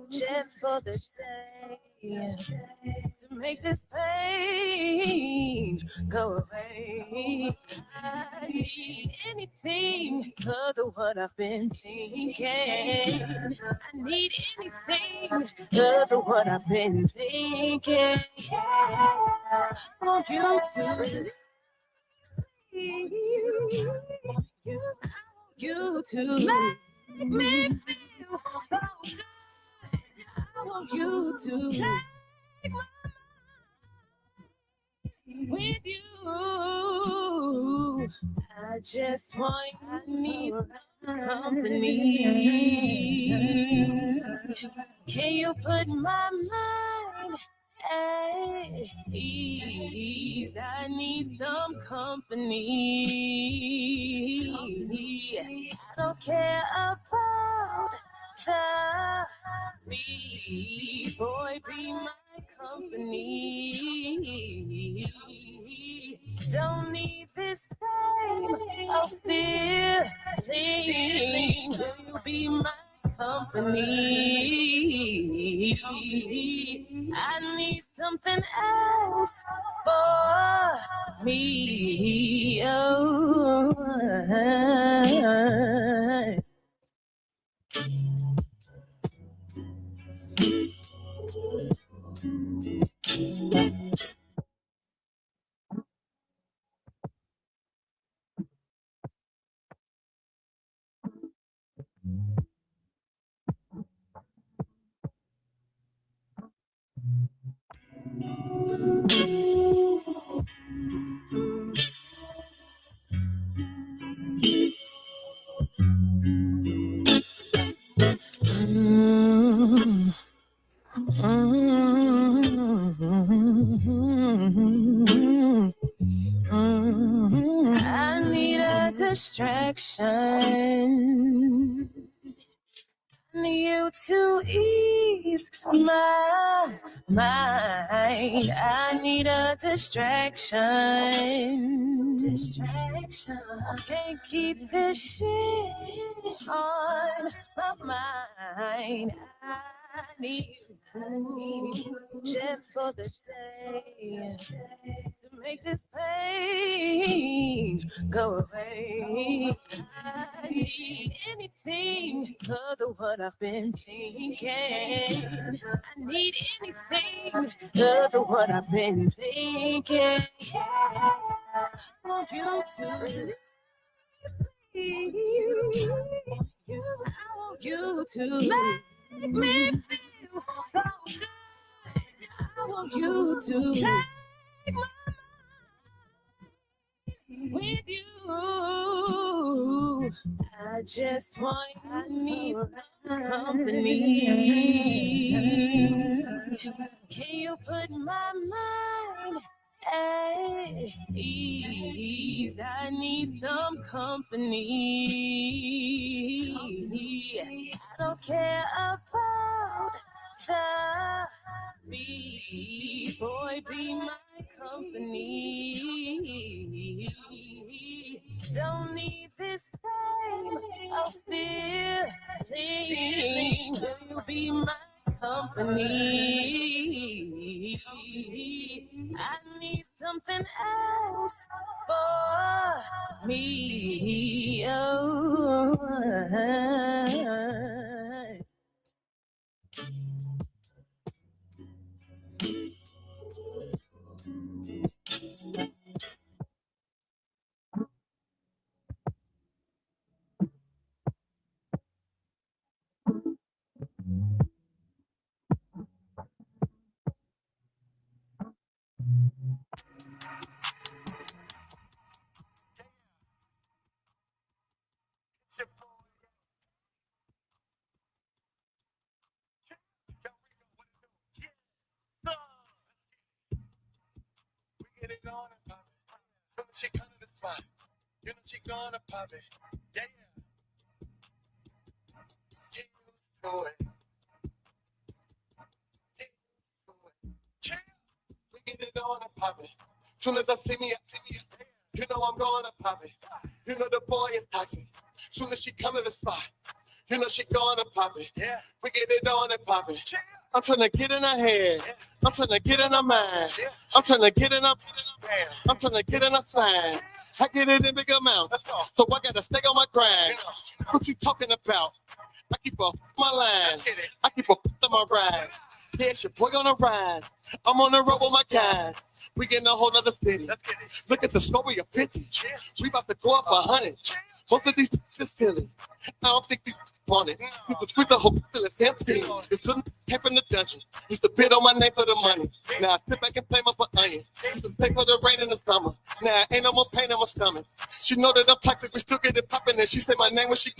just for the day, to make this pain go away. I need anything other what I've been thinking. I need anything other what I've been thinking. I want you to. You to make me feel so good. I want you to take my with you. I just want you need company. Can you put my mind at ease? I need some company. I don't care about the speed. Boy, be my company. Don't need this same of feeling. Will you be my company? I need something else for me. Oh. I need a distraction. I need you to ease my mind. I need a distraction. I can't keep this shit on my mind. I need you just for the day, to make this pain go away. I need anything other what I've been thinking. I need anything other what I've been thinking. I want you to. I want you to make me feel so good. I want you to take my with you. I just want I need company. Can you put my mind at ease? I need some company. I don't care about the speed. Boy, be my company. Don't need this same of feeling. Will you be my company? I need something else for me. Oh. She come to the spot, you know she gonna pop it, yeah. Get used to it. Chill. We get it on and pop it. Soon as I see me, you know I'm gonna pop it. You know the boy is toxic. Soon as she come to the spot, You know she gonna pop it. Yeah. We get it on and pop it. I'm trying to get in her head. I'm trying to get in her mind. I'm trying to get in her. I'm trying to get in her sign. I get it in big amounts, so I gotta stay on my grind. What you talking about? I keep a my line. I keep a on my ride. Yeah, it's your boy on a ride. I'm on the road with my guys. We getting a whole nother city. Look at the story of 50. We about to go up 100. Most of these is silly. I don't think these want it. People squeeze a whole till it's empty. It's came from the dungeon. Used to bid on my name for the money. Now I sit back and flame up an onion. Used to pay for the rain in the summer. Now ain't no more pain in my stomach. She know that I'm toxic. We still get it popping. And she say my name when she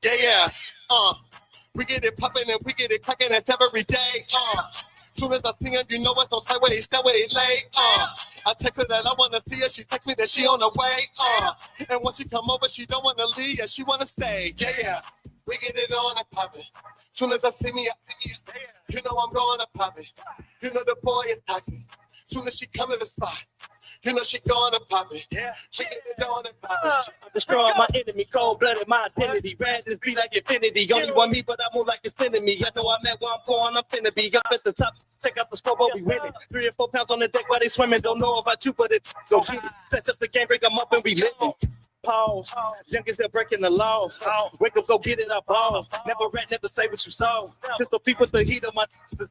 yeah. We get it popping and we get it cracking. That's every day. Soon as I see her, you know it's on site where he stay where he lay. I text her that I wanna see her. She text me that she on the way. And when she come over, she don't wanna leave. Yeah, she wanna stay. Yeah. We get it on and pop it. Soon as I see me, you know I'm going to pop it. You know the boy is toxic. Soon as she come to the spot, you know she going to pop it. Yeah. We get it on and pop it. I'm destroying my enemy, cold-blooded, my identity. Rad this be like infinity. Only one me, but I move like it's sending me. I know I'm at where I'm going, I'm finna be. Up at the top, check out the scoreboard, we winning. 3 or 4 pounds on the deck while they swimming. Don't know about you, but it go get it. Set up the game, break them up, and we living. Pause. Youngest they're breaking the law. Wake up, go get it, I ball. Never rat, never say what you saw. Pistol people, the heat of my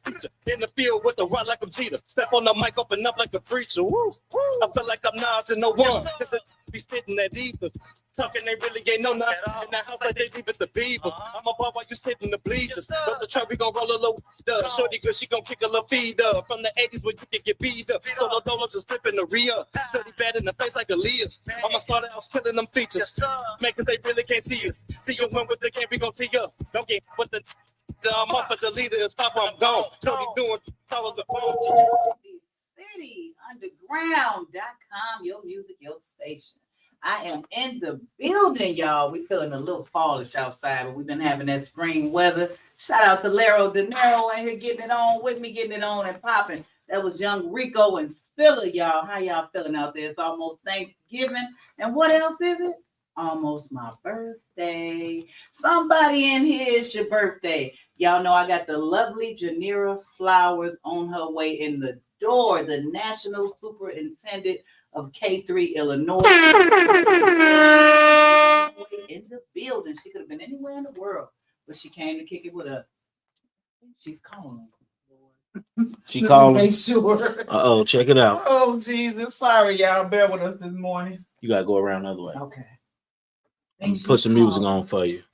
teacher. In the field with the rod like I'm cheetah. Step on the mic, open up like a preacher. Woo. I feel like I'm Nas and no one. Cause I be spitting that ether. Talking, they really ain't no nothing. In the house like they leave it the beaver. I'm a bar while you sitting the bleachers. But the truck, we gon' roll a little up. Shorty good, she gon' kick a little feed up. From the 80s where you can get beat up. Solo dollars is flipping the rear. Study bad in the face like a Leah. I'ma start out killing them features. Man, cause they really can't see us. See you win with the game, we gon' tee up. Don't get with the I'm off of the leader, it's Papa, I'm gone. Tony doing follow the phone. CityUnderground.com, your music, your station. I am in the building, y'all. We feeling a little fallish outside, but we've been having that spring weather. Shout out to Lero De Niro in here getting it on with me, getting it on and popping. That was Young Rico and Spiller, y'all. How y'all feeling out there? It's almost Thanksgiving. And what else is it? Almost my birthday. Somebody in here, it's your birthday. Y'all know I got the lovely Genevra Flowers on her way in the door, the National Superintendent of K3 Illinois. In the building. She could have been anywhere in the world, but she came to kick it with us. She's calling. She calling. Make sure. Uh-oh, check it out. Oh, Jesus. Sorry, y'all. Bear with us this morning. You gotta go around the other way. Okay. I'm gonna put some music on for you.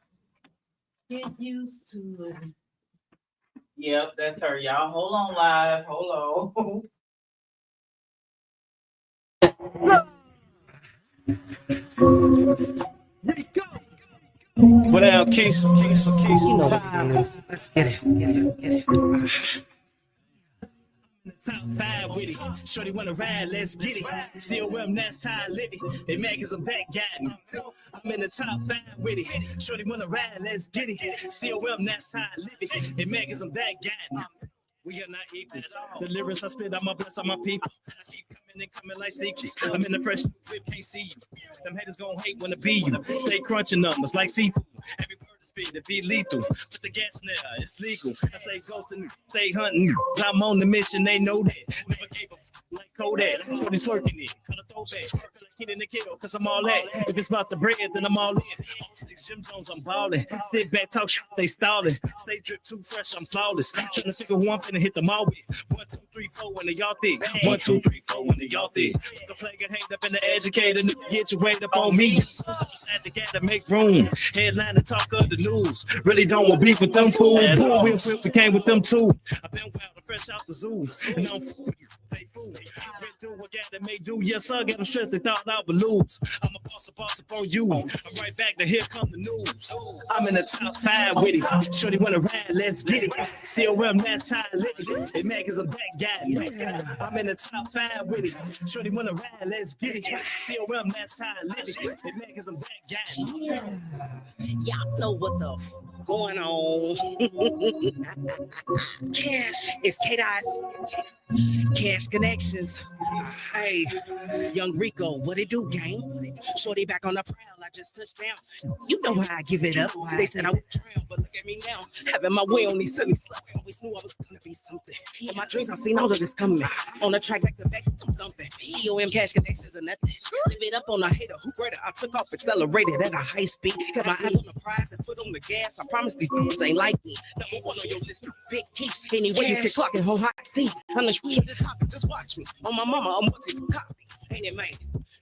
Get used to it. Yep, that's her, y'all. Hold on, live. Hold on. What down, Keith? Keith. You know what we're doing. Let's get it. Top 5 with it. Shorty wanna ride, let's get it. COM, that's how I live it. They mad cause I'm that guy. I'm in the top 5 with it. Shorty wanna ride, let's get it. COM, that's how I live it. They mad cause I'm that guy. We are not equal. The lyrics I spit, I'ma bless all my people. I keep coming and coming like sequels. I'm in the fresh whip, can't see you. Them haters gon' hate when it be you. Stay crunching numbers like seafood. Every word is speed to be lethal. Put the gas now, it's legal. I stay ghosting, stay hunting. I'm on the mission, they know that. Never gave up like Kodak. Shorty twerking it, cut a throwback. Kid in the kiddo, cause I'm all that. If it's about the bread, then I'm all in. All 6 Jim Jones, I'm ballin'. Sit back, talk shit, stay stallin'. Stay drip too fresh, I'm flawless. Tryna figure who I'm finna hit them all with. 1, 2, 3, 4 when they y'all thick. 1, 2, 3, 4 when they y'all thick. The plague hanged up in the educator, get your weight up on me. Sad to get to make room. Headline to talk of the news. Really don't want beef with them fools. We came with them too. I've been wild and fresh out the zoo. And I'm they fool. Do what gotta make do. Yes, sir, got them stressed. They thought I would lose. I'm a boss up on you. I'm right back to here come the news. I'm in the top 5 with it. Shorty wanna ride, let's get it. COM, that's how I live it. They mad cause I'm that guy. I'm in the top 5 with it. Shorty wanna ride, let's get it. COM, that's how I live it. They mad cause I'm that guy. Y'all know what the going on. Cash. It's K-Dot. Cash connections. Hey, young Rico, what it do, gang? Shorty back on the prowl, I just touched down. You know how I give it up. They said I would drown, but look at me now. Having my way on these silly sluts. Always knew I was gonna be something. In my dreams, I've seen all of this coming. On the track, back to back, I'm thumping. EOM cash connections and nothing. Live it up on a hater who greater. I took off, accelerated at a high speed. Kept my eyes on the prize and put on the gas. I promise these things ain't like me. Number one on your list, big keys. Anyway, you can clock it, whole hot seat. I'm the queen of the topic, just watch me. On my mama, I'm watching you copy. Ain't it, man?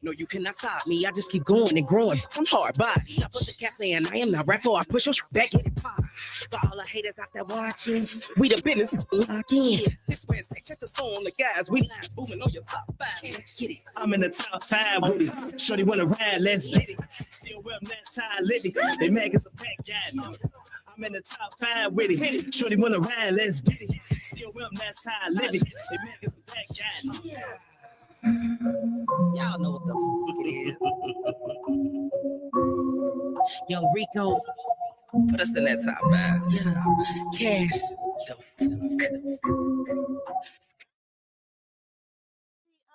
No, you cannot stop me. I just keep going and growing. I'm hard body. I put the cast in. I am not rapper. I push your back in the pot. For all the haters out there watching, we the business lock in. This was just a stone on the guys. We live booming on your top five. Let's get it. I'm in the top 5 with it. Shorty wanna ride, let's get it. Still well, that's how I live it. They mad cause a pack got it. I'm in the top 5 with it. Shorty wanna ride, let's get it. Still well, that's how I live it. They mad cause a pack got it. Y'all know what the fuck it is. Yo, Rico, put us in that top 5. Yeah. Cash.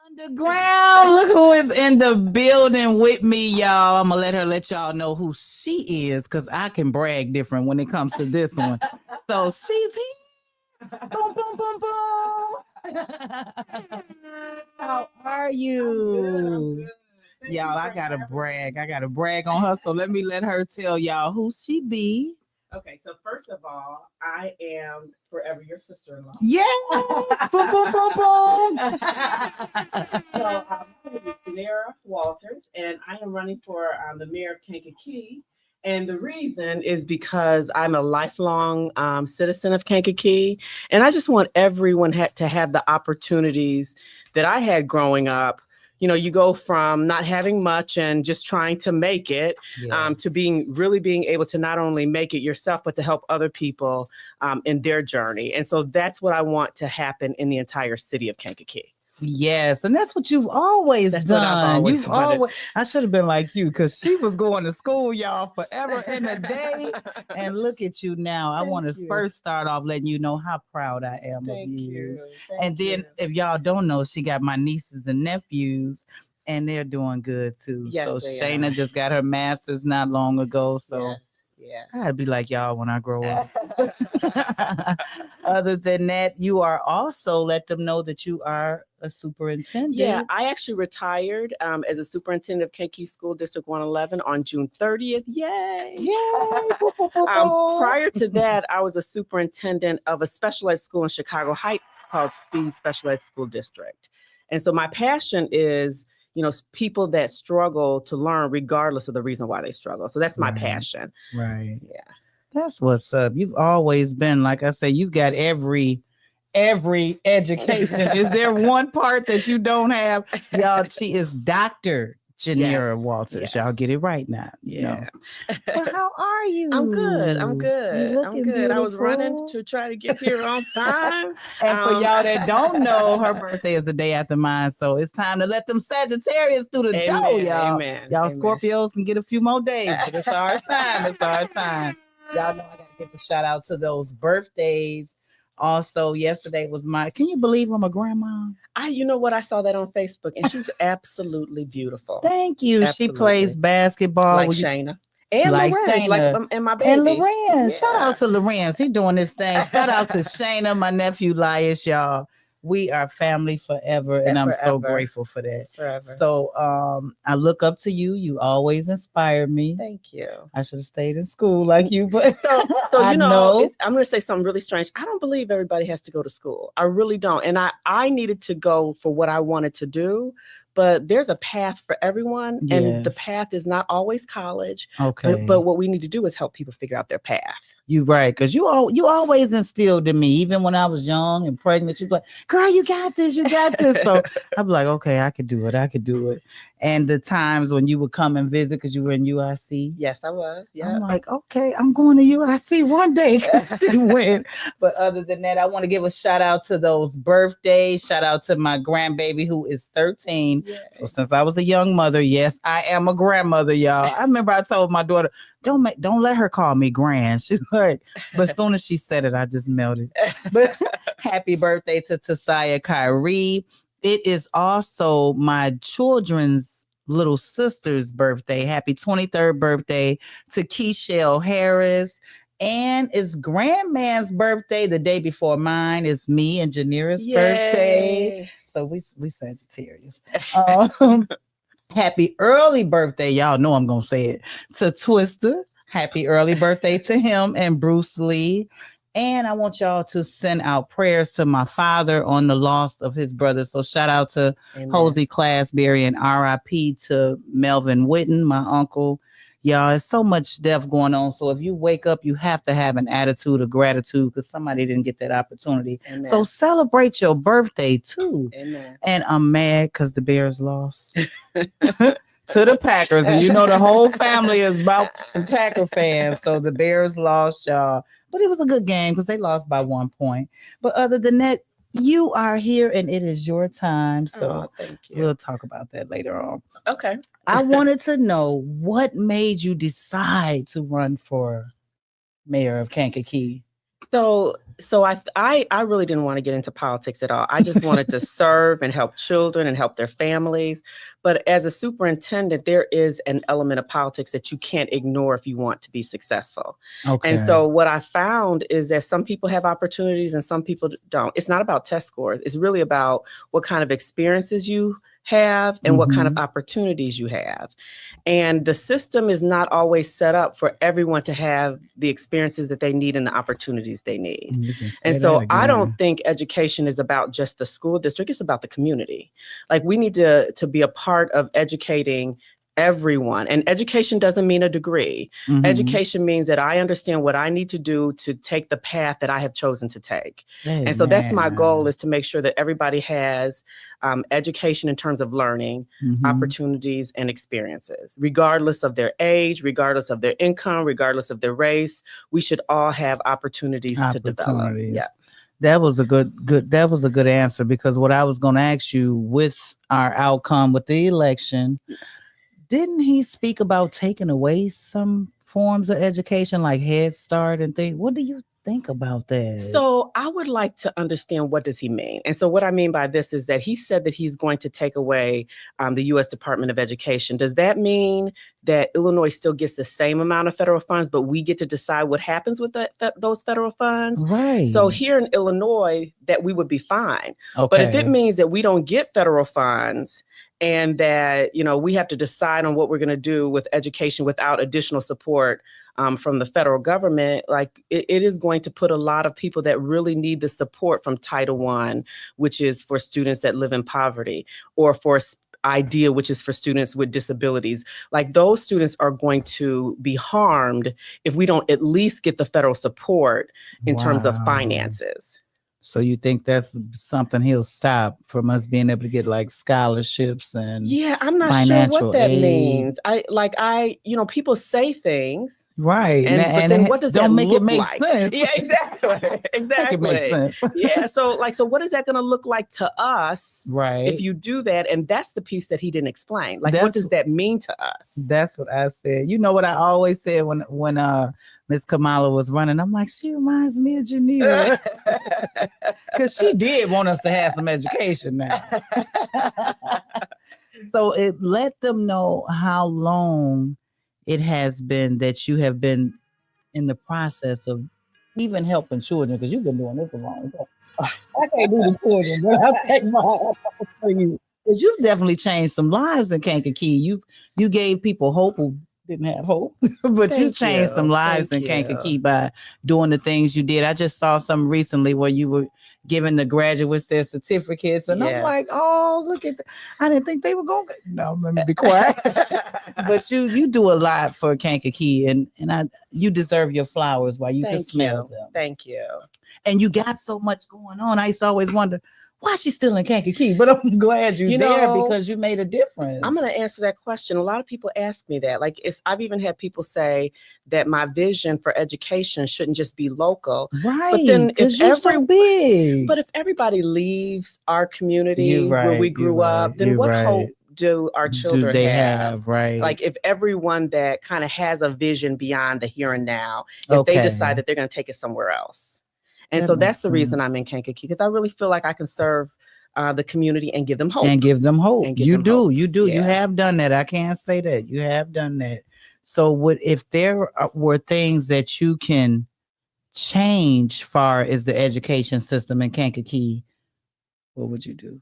Underground. Look who is in the building with me, y'all. I'm gonna let y'all know who she is, because I can brag different when it comes to this one. So she's here. Boom, boom, boom, boom. How are you? Y'all, I gotta brag. On her. So let her tell y'all who she be. Okay, so first of all, I am forever your sister-in-law. Yeah. Boom, boom, boom, boom. So I'm Genevra Walters, and I am running for the mayor of Kankakee. And the reason is because I'm a lifelong citizen of Kankakee, and I just want everyone to have the opportunities that I had growing up. You know, you go from not having much and just trying to make it to being able to not only make it yourself, but to help other people in their journey. And so that's what I want to happen in the entire city of Kankakee. Yes, and that's what you've always done. What I've always wanted. I should have been like you, because she was going to school, y'all, forever and a day. And look at you now. I want to first start off letting you know how proud I am of you. And then if y'all don't know, she got my nieces and nephews, and they're doing good too. Yes, so Shayna just got her master's not long ago. So yeah, I'd be like y'all when I grow up. Other than that, you are also, let them know that you are a superintendent. Yeah, I actually retired as a superintendent of Kankakee School District 111 on June 30th. Yay! Yay! Prior to that, I was a superintendent of a special ed school in Chicago Heights called Speed Special Ed School District. And so my passion is, you know, people that struggle to learn regardless of the reason why they struggle. So that's my passion. Right. Yeah. That's what's up. You've always been, like I say, you've got every education. Is there one part that you don't have? Y'all, she is Dr. Genevra Walters. Y'all get it right now. You know. Well, how are you? I'm good. I'm good. Beautiful. I was running to try to get here on time. And for y'all that don't know, her birthday is the day after mine. So it's time to let them Sagittarius through the door, y'all. Y'all Scorpios can get a few more days, but it's our time. It's our time. Y'all know I gotta give a shout out to those birthdays. Also, yesterday was can you believe I'm a grandma? You know what? I saw that on Facebook, and she's absolutely beautiful. Thank you. Absolutely. She plays basketball. Like Shayna. And like Lorenz, and my baby. And Lorenz. Shout out to Lorenz. He doing this thing. Shout out to Shayna, my nephew, Lias, y'all. We are family forever, and I'm so grateful for that. Forever. So I look up to you. You always inspire me. Thank you. I should have stayed in school like you, but so you know, I'm going to say something really strange. I don't believe everybody has to go to school. I really don't. And I needed to go for what I wanted to do. But there's a path for everyone, and the path is not always college. Okay. But what we need to do is help people figure out their path. You're right, because you always instilled in me, even when I was young and pregnant. You'd be like, "Girl, you got this, you got this." So I'd be like, "Okay, I could do it." And the times when you would come and visit, because you were in UIC. Yes, I was. Yeah. I'm like, okay, I'm going to UIC one day. She went. But other than that, I want to give a shout out to those birthdays. Shout out to my grandbaby who is 13. Yay. So since I was a young mother, yes, I am a grandmother, y'all. I remember I told my daughter, don't let her call me grand. She's like, right. But as soon as she said it, I just melted. But happy birthday to Tasaya Kyrie. It is also my children's little sister's birthday. Happy 23rd birthday to Keishelle Harris. And it's grandma's birthday the day before mine. Is me and Janira's birthday. So we Sagittarius. Happy early birthday. Y'all know I'm going to say it. To Twister. Happy early birthday to him and Bruce Lee. And I want y'all to send out prayers to my father on the loss of his brother. So shout out to Hosey Classberry and RIP to Melvin Witten, my uncle. Y'all, it's so much death going on. So if you wake up, you have to have an attitude of gratitude because somebody didn't get that opportunity. Amen. So celebrate your birthday too. Amen. And I'm mad because the Bears lost to the Packers. And you know the whole family is about some Packer fans. So the Bears lost, y'all. But it was a good game because they lost by 1 point. But other than that, you are here and it is your time. So thank you. We'll talk about that later on. Okay. I wanted to know what made you decide to run for mayor of Kankakee. So I really didn't want to get into politics at all. I just wanted to serve and help children and help their families. But as a superintendent, there is an element of politics that you can't ignore if you want to be successful. Okay. And so what I found is that some people have opportunities and some people don't. It's not about test scores. It's really about what kind of experiences you have and what kind of opportunities you have. And the system is not always set up for everyone to have the experiences that they need and the opportunities they need. And so I don't think education is about just the school district. It's about the community. Like we need to be a part of educating everyone. And education doesn't mean a degree. Education means that I understand what I need to do to take the path that I have chosen to take. And so that's my goal, is to make sure that everybody has education in terms of learning, opportunities, and experiences, regardless of their age, regardless of their income, regardless of their race. We should all have opportunities to develop. Yeah. That was a good answer, because what I was going to ask you with our outcome with the election, didn't he speak about taking away some forms of education like Head Start and things? What do you think about that? So I would like to understand, what does he mean? And so what I mean by this is that he said that he's going to take away the U.S. Department of Education. Does that mean that Illinois still gets the same amount of federal funds, but we get to decide what happens with those federal funds? Right. So here in Illinois, that we would be fine. Okay. But if it means that we don't get federal funds and that, you know, we have to decide on what we're going to do with education without additional support from the federal government, like it is going to put a lot of people that really need the support from Title I, which is for students that live in poverty, or for IDEA, which is for students with disabilities. Like those students are going to be harmed if we don't at least get the federal support in terms of finances. So you think that's something he'll stop from us being able to get like scholarships and I'm not sure what that means. People say things. Right. But then what does that look like? Sense. Yeah, exactly. Exactly. Make sense. Yeah. So what is that going to look like to us? Right. If you do that? And that's the piece that he didn't explain. Like, what does that mean to us? That's what I said. You know what I always said when Miss Kamala was running? I'm like, she reminds me of Geneva. Because she did want us to have some education now. So it let them know how long it has been that you have been in the process of even helping children, because you've been doing this a long time. I can't do the children, but I'll take my heart for you. Because you've definitely changed some lives in Kankakee. You gave people hope who didn't have hope, but you changed some lives in Kankakee by doing the things you did. I just saw some recently where you were giving the graduates their certificates, and I'm like, oh, look at that. I didn't think they were going to. No, let me be quiet. But you do a lot for Kankakee, and you deserve your flowers while you can smell them. Thank you. And you got so much going on. I used to always wonder, why she's still in Kankakee? But I'm glad you're there because you made a difference. I'm going to answer that question. A lot of people ask me that. Like, I've even had people say that my vision for education shouldn't just be local. Right. But then so big. But if everybody leaves our community where we grew up, then what hope do our children they have? right? Like if everyone that kind of has a vision beyond the here and now, if they decide that they're going to take it somewhere else. And so that's the reason I'm in Kankakee, because I really feel like I can serve the community and give them hope. And give them hope. You do. Yeah. You have done that. I can't say that. You have done that. So if there were things that you can change far as the education system in Kankakee, what would you do?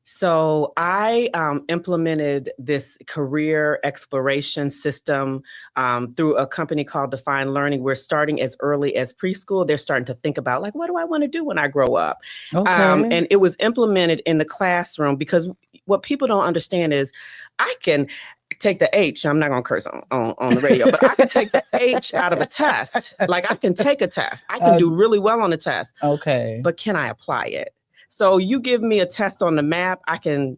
So I implemented this career exploration system through a company called Define Learning. We're starting as early as preschool. They're starting to think about like, what do I want to do when I grow up? And it was implemented in the classroom, because what people don't understand is I can take the H. I'm not going to curse on the radio, but I can take the H out of a test. Like I can take a test. I can do really well on a test. Okay. But can I apply it? So you give me a test on the map, I can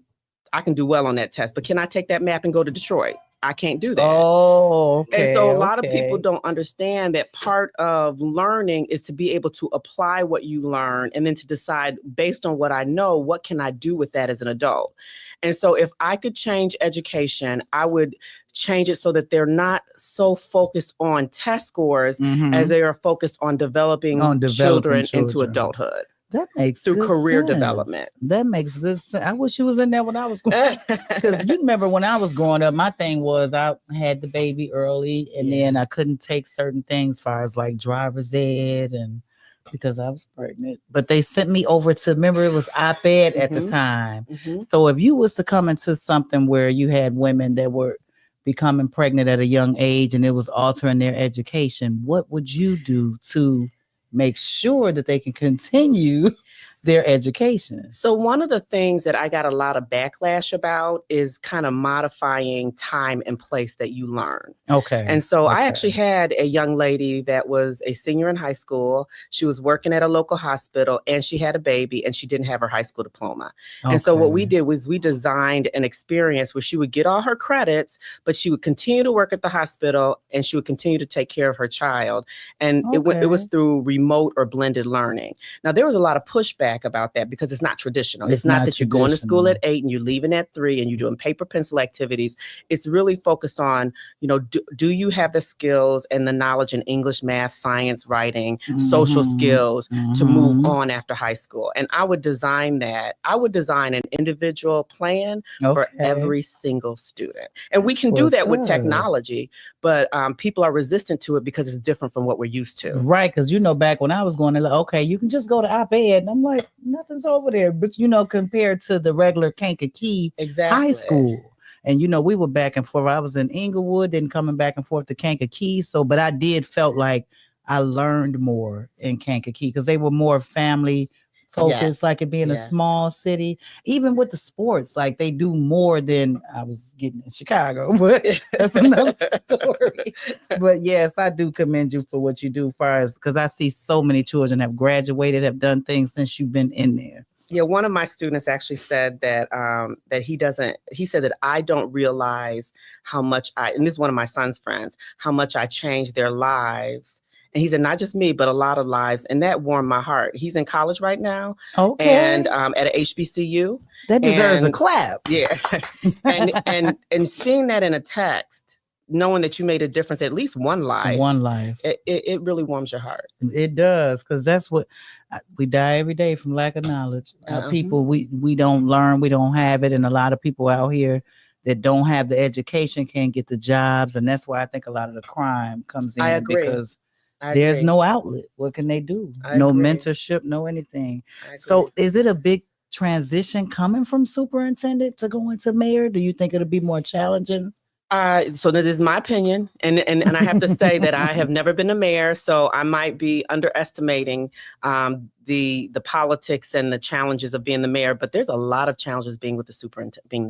do well on that test, but can I take that map and go to Detroit? I can't do that. Oh, okay. And so a lot of people don't understand that part of learning is to be able to apply what you learn and then to decide based on what I know, what can I do with that as an adult? And so if I could change education, I would change it so that they're not so focused on test scores as they are focused on developing children into adulthood. That makes through career sense. development. That makes good sense. I wish you was in there when I was going. Because you remember when I was growing up, my thing was I had the baby early, and then I couldn't take certain things as far as like driver's ed, and because I was pregnant. But they sent me over to, remember it was op-ed at the time. So if you was to come into something where you had women that were becoming pregnant at a young age and it was altering their education, what would you do to make sure that they can continue their education? So one of the things that I got a lot of backlash about is kind of modifying time and place that you learn. Okay. And so I actually had a young lady that was a senior in high school. She was working at a local hospital and she had a baby and she didn't have her high school diploma. And so what we did was we designed an experience where she would get all her credits, but she would continue to work at the hospital and she would continue to take care of her child. And it was through remote or blended learning. Now, there was a lot of pushback about that because it's not traditional. It's not that you're going to school at 8 and you're leaving at 3 and you're doing paper pencil activities. It's really focused on, you know, do you have the skills and the knowledge in English, math, science, writing, social skills to move on after high school? And I would design that. I would design an individual plan for every single student. And we can do that with technology, but people are resistant to it because it's different from what we're used to. Right, because you know, back when I was going, like, okay, you can just go to op-ed. And I'm like, nothing's over there. But you know, compared to the regular Kankakee high school. And you know, we were back and forth. I was in Inglewood, then coming back and forth to Kankakee. So, but I did felt like I learned more in Kankakee because they were more family focused, like it being a small city. Even with the sports, like they do more than I was getting in Chicago, but that's another story. But yes, I do commend you for what you do, as far as because I see so many children have graduated, have done things since you've been in there. Yeah, one of my students actually said that he said that I don't realize how much and this is one of my son's friends, how much I changed their lives. And he said, not just me, but a lot of lives. And that warmed my heart. He's in college right now. And at a HBCU. That deserves a clap. Yeah. and seeing that in a text, knowing that you made a difference, at least one life. It really warms your heart. It does, because that's what we die every day from lack of knowledge. People, we don't learn, we don't have it. And a lot of people out here that don't have the education can't get the jobs. And that's why I think a lot of the crime comes in. I agree. Because there's no outlet. What can they do? No mentorship, no anything. So is it a big transition coming from superintendent to going to mayor? Do you think it'll be more challenging? So that is my opinion. And I have to say that I have never been a mayor, so I might be underestimating the politics and the challenges of being the mayor, but there's a lot of challenges being the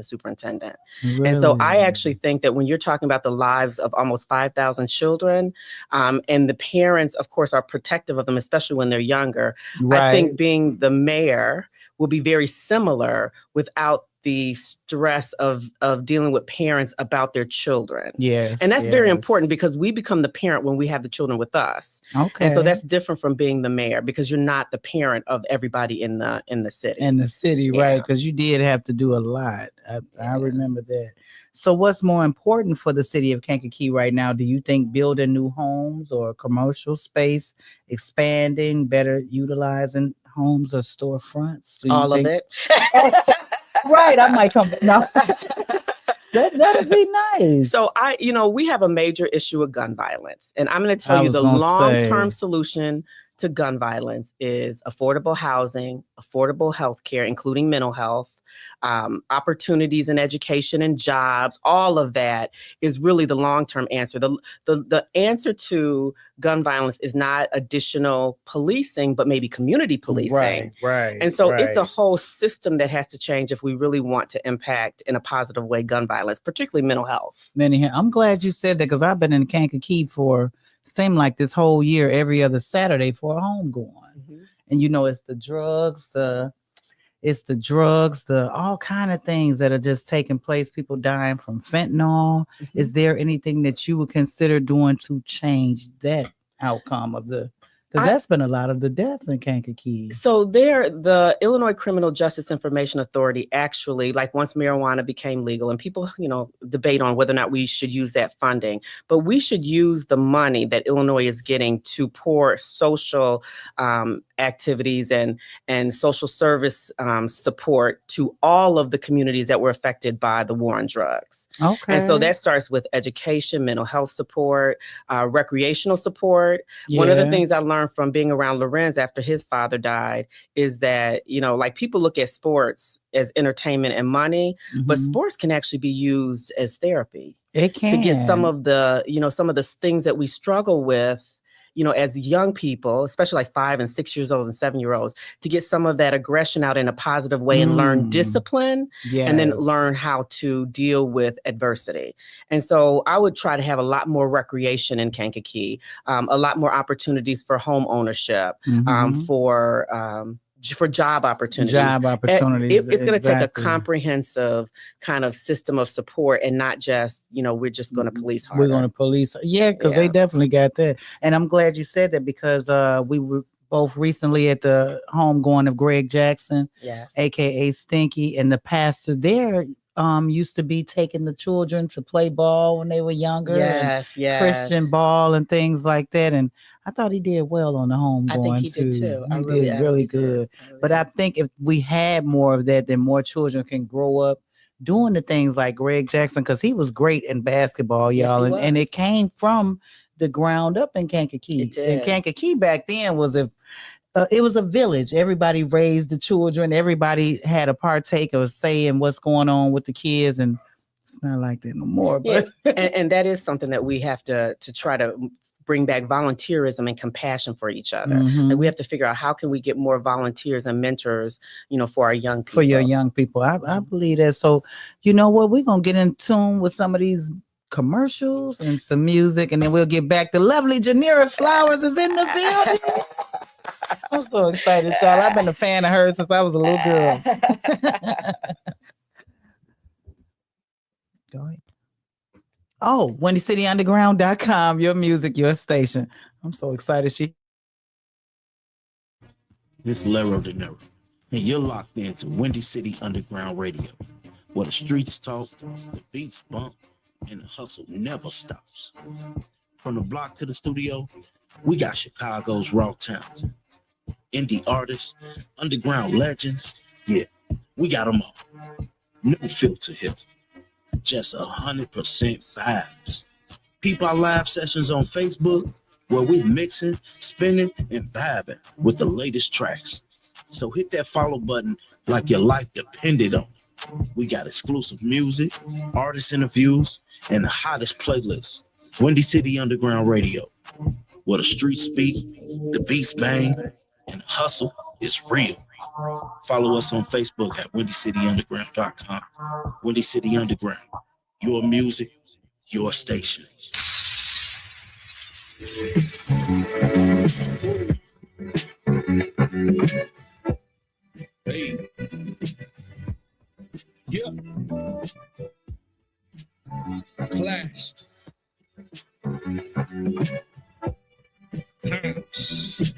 superintendent. Really? And so I actually think that when you're talking about the lives of almost 5,000 children, and the parents, of course, are protective of them, especially when they're younger. I think being the mayor will be very similar without the stress of dealing with parents about their children. Yes. And that's very important because we become the parent when we have the children with us. Okay. And so that's different from being the mayor because you're not the parent of everybody in the city. In the city, right? Because you did have to do a lot. I remember that. So what's more important for the city of Kankakee right now? Do you think building new homes or commercial space, expanding, better utilizing homes or storefronts? All of it. Right. I might come. No. That'd be nice. So we have a major issue with gun violence. And I'm going to tell you the long-term solution to gun violence is affordable housing, affordable health care, including mental health, opportunities in education and jobs. All of that is really the long-term answer. The answer to gun violence is not additional policing, but maybe community policing. Right. And so it's a whole system that has to change if we really want to impact in a positive way gun violence, particularly mental health. I'm glad you said that because I've been in Kankakee for seemed like this whole year, every other Saturday for a home going. Mm-hmm. And it's the drugs, the all kind of things that are just taking place, people dying from fentanyl. Mm-hmm. Is there anything that you would consider doing to change that outcome of because that's been a lot of the death in Kankakee. So the Illinois Criminal Justice Information Authority actually, like once marijuana became legal and people, debate on whether or not we should use that funding, but we should use the money that Illinois is getting to pour social activities and social service support to all of the communities that were affected by the war on drugs. Okay. And so that starts with education, mental health support, recreational support. Yeah. One of the things I learned from being around Lorenz after his father died is that, people look at sports as entertainment and money, mm-hmm. but sports can actually be used as therapy. It can. To get some of the things that we struggle with, as young people, especially like 5 and 6 years old and 7-year-olds, to get some of that aggression out in a positive way and learn discipline and then learn how to deal with adversity. And so I would try to have a lot more recreation in Kankakee, a lot more opportunities for home ownership, mm-hmm. For job opportunities. It's going to take a comprehensive kind of system of support and not just, we're just going to police harder. We're going to police. Yeah, because they definitely got that. And I'm glad you said that because we were both recently at the homegoing of Greg Jackson, a.k.a. Stinky, and the pastor there used to be taking the children to play ball when they were younger. Yes. Christian ball and things like that. And I thought he did well on the homegoing too. I think he did too. He did really good. But I think if we had more of that, then more children can grow up doing the things like Greg Jackson, because he was great in basketball, y'all. And it came from the ground up in Kankakee. And Kankakee back then was it was a village. Everybody raised the children. Everybody had a partake of say in what's going on with the kids. And it's not like that no more. But and that is something that we have to try to bring back volunteerism and compassion for each other. Mm-hmm. Like we have to figure out how can we get more volunteers and mentors, for our young people. For your young people. I believe that. So, you know what? We're going to get in tune with some of these commercials and some music, and then we'll get back to lovely Genevra Flowers is in the building. I'm so excited, y'all. I've been a fan of hers since I was a little girl. Go ahead. Oh, WindyCityUnderground.com, your music, your station. I'm so excited. This is Lero De Niro, and you're locked into Windy City Underground Radio, where the streets talk, the beats bump, and the hustle never stops. From the block to the studio, we got Chicago's raw talent, indie artists, underground legends. Yeah, we got them all. No filter here, just 100% vibes. Peep our live sessions on Facebook, where we mixing, spinning, and vibing with the latest tracks. So hit that follow button like your life depended on it. We got exclusive music, artist interviews, and the hottest playlists. Windy City Underground Radio, where the streets speak, the beats bang, and the hustle is real. Follow us on Facebook at WindyCityUnderground.com. Windy City Underground, your music, your station. Hey. Yep. Class. Times.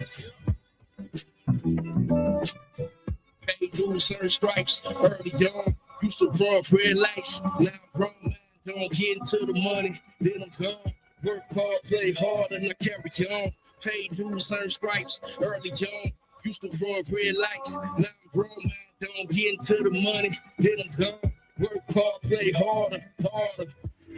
Paid dues, earned stripes, early young. Used to run red lights. Now I'm grown, man. Don't get into the money. Then I'm gone. Work hard, play hard, and I carry on. Paid dues, earned stripes, early young. Used to run red lights. Now I'm grown, man. Don't get into the money. Then I'm gone. Work hard, play harder, harder.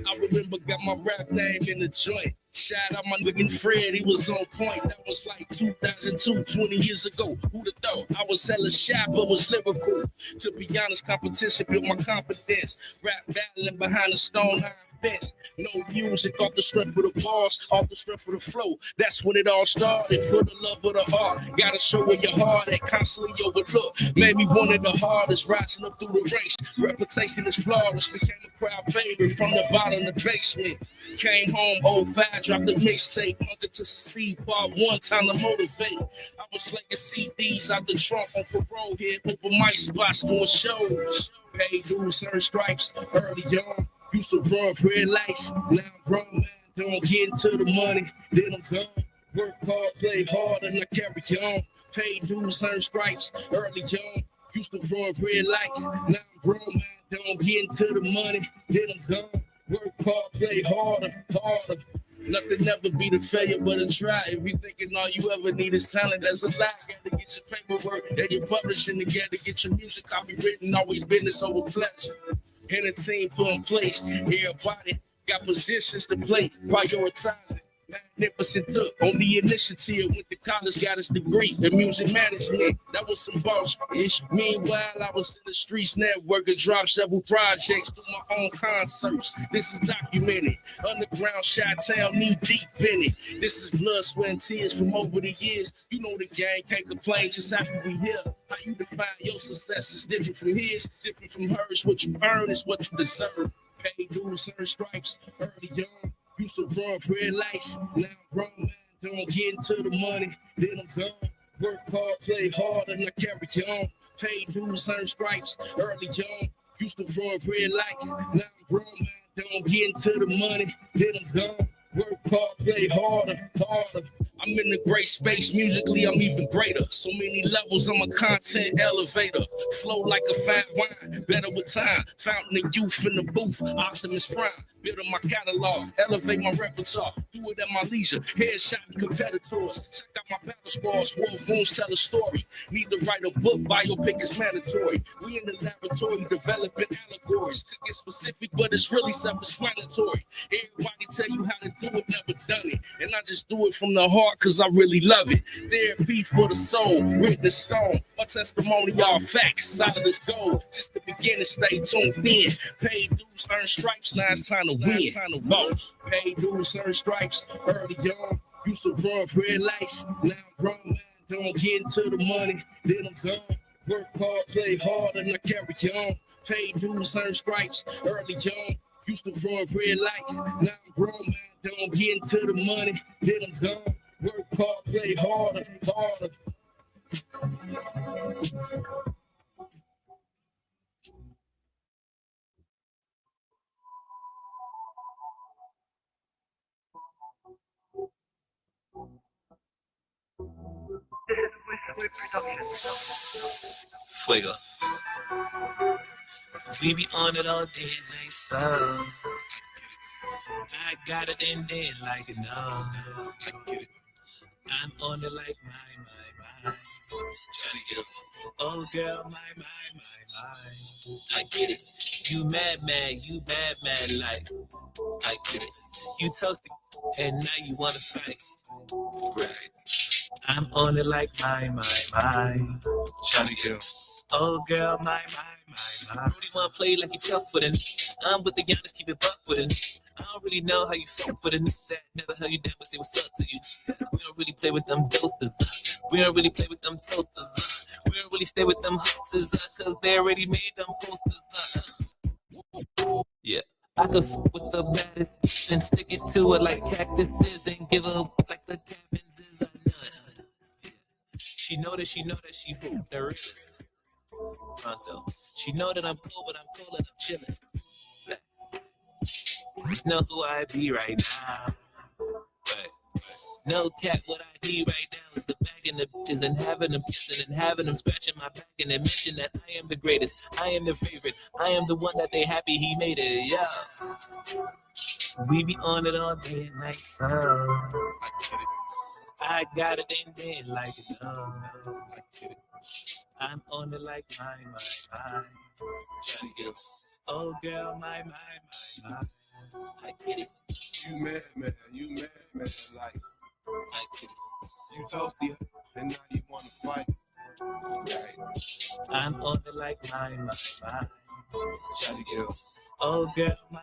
I remember got my rap name in the joint. Shout out my nigga Fred, he was on point. That was like 2002, 20 years ago. Who'd have thought? I was hella shy, but was lyrical. To be honest, competition built my confidence. Rap battling behind the stone iron fence. No music, off the strength of the bars, off the strength of the flow. That's when it all started. For the love of the art, gotta show where your heart at. Constantly overlooked. Made me one of the hardest, rising up through the ranks. Reputation is flawless. Became a crowd favorite from the bottom of the basement. Came home, 05, dropped the mixtape. Hunger to succeed, part 1, time to motivate. I was slinging CDs out the trunk on parole here. Open mic spots doing shows. Paid dues, earned stripes, early young. Used to run red lights. Now I'm grown, man. Don't get into the money. Then I'm gone. Work hard, play hard, and I carry on. Paid dues, earned stripes, early young. Used to run red lights. Now I'm grown, man. Don't get into the money. Then I'm gone. Work hard, play harder, harder. Nothing never be the failure but a try. If you thinking all you ever need is talent, that's a lie. Gotta get your paperwork and your publishing together. Get your music copywritten, always business over pleasure. And a team put in place. Everybody got positions to play, prioritizing. Magnificent took on the initiative. Went to college, got his degree in music management. That was some bullshit. Meanwhile, I was in the streets networking, dropped several projects, do my own concerts. This is documented. Underground Skytowns, knee deep in it. This is blood, sweat, and tears from over the years. You know the gang, can't complain, just happy we here. How you define your success is different from his, different from hers. What you earn is what you deserve. Pay dues, earn stripes, early young. Used to run red lights. Now I'm grown, man. Don't get into the money. Then I'm gone. Work hard, play hard, and I carry on. Pay dues, earn stripes, early young. Used to run red lights. Now I'm grown, man. Don't get into the money. Then I'm gone. Work hard, play harder, harder. I'm in a great space. Musically, I'm even greater. So many levels, I'm a content elevator. Flow like a fine wine, better with time. Fountain of youth in the booth, Optimus Prime. Building my catalog, elevate my repertoire. Do it at my leisure, headshot competitors. Check out my battle scores, wolf wounds tell a story. Need to write a book, biopic is mandatory. We in the laboratory developing allegories. Could get specific, but it's really self-explanatory. Everybody tell you how to do it, never done it. And I just do it from the heart, cause I really love it. Therapy for the soul, written in stone. My testimony, all facts, solid as gold. Just the beginning, stay tuned in. Pay dues, earn stripes, now it's time to win. Time to boss. Pay dues, earn stripes, early young. Used to run red lights, now I'm grown, man. Don't get into the money, then I'm gone. Work hard, play hard, and I carry on. Pay dues, earn stripes, early young. Used to run red lights, now I'm grown, man. Don't get into the money, then I'm gone. Work hard, play harder, harder. Fuego. We be on it all day and night, so I got it and then like it now. I'm on it like my. Trying to get oh girl, my. I get it. You mad, you bad, like I get it. You toasted and now you wanna fight. Right. I'm on it like my. Trying to get oh girl, my. Really wanna play like you tough with it. I'm with the youngest, keep it buck with it. I don't really know how you feel for the niggas that never held you down but say what's up to you. We don't really play with them doses. We don't really play with them toasters. We don't really stay with them hoaxes cause they already made them posters. Yeah, I could f with the baddest and stick it to her like cactuses and give her like the cabins is a nut. She know that she f the realest. Pronto. She know that I'm cool, but I'm cool and I'm chilling. Just know who I be right now. But no cat, what I need right now is the back and the bitches and having them kissing and having them scratching my back and admission that I am the greatest, I am the favorite, I am the one that they happy he made it, yeah. We be on it all day and night, so I got it and then like it, I'm on it like my. Trying to get oh girl, my. I get it. You mad, like I get it. you toasty, and now you wanna fight. Right. I'm on it like my. Trying to get oh girl, my.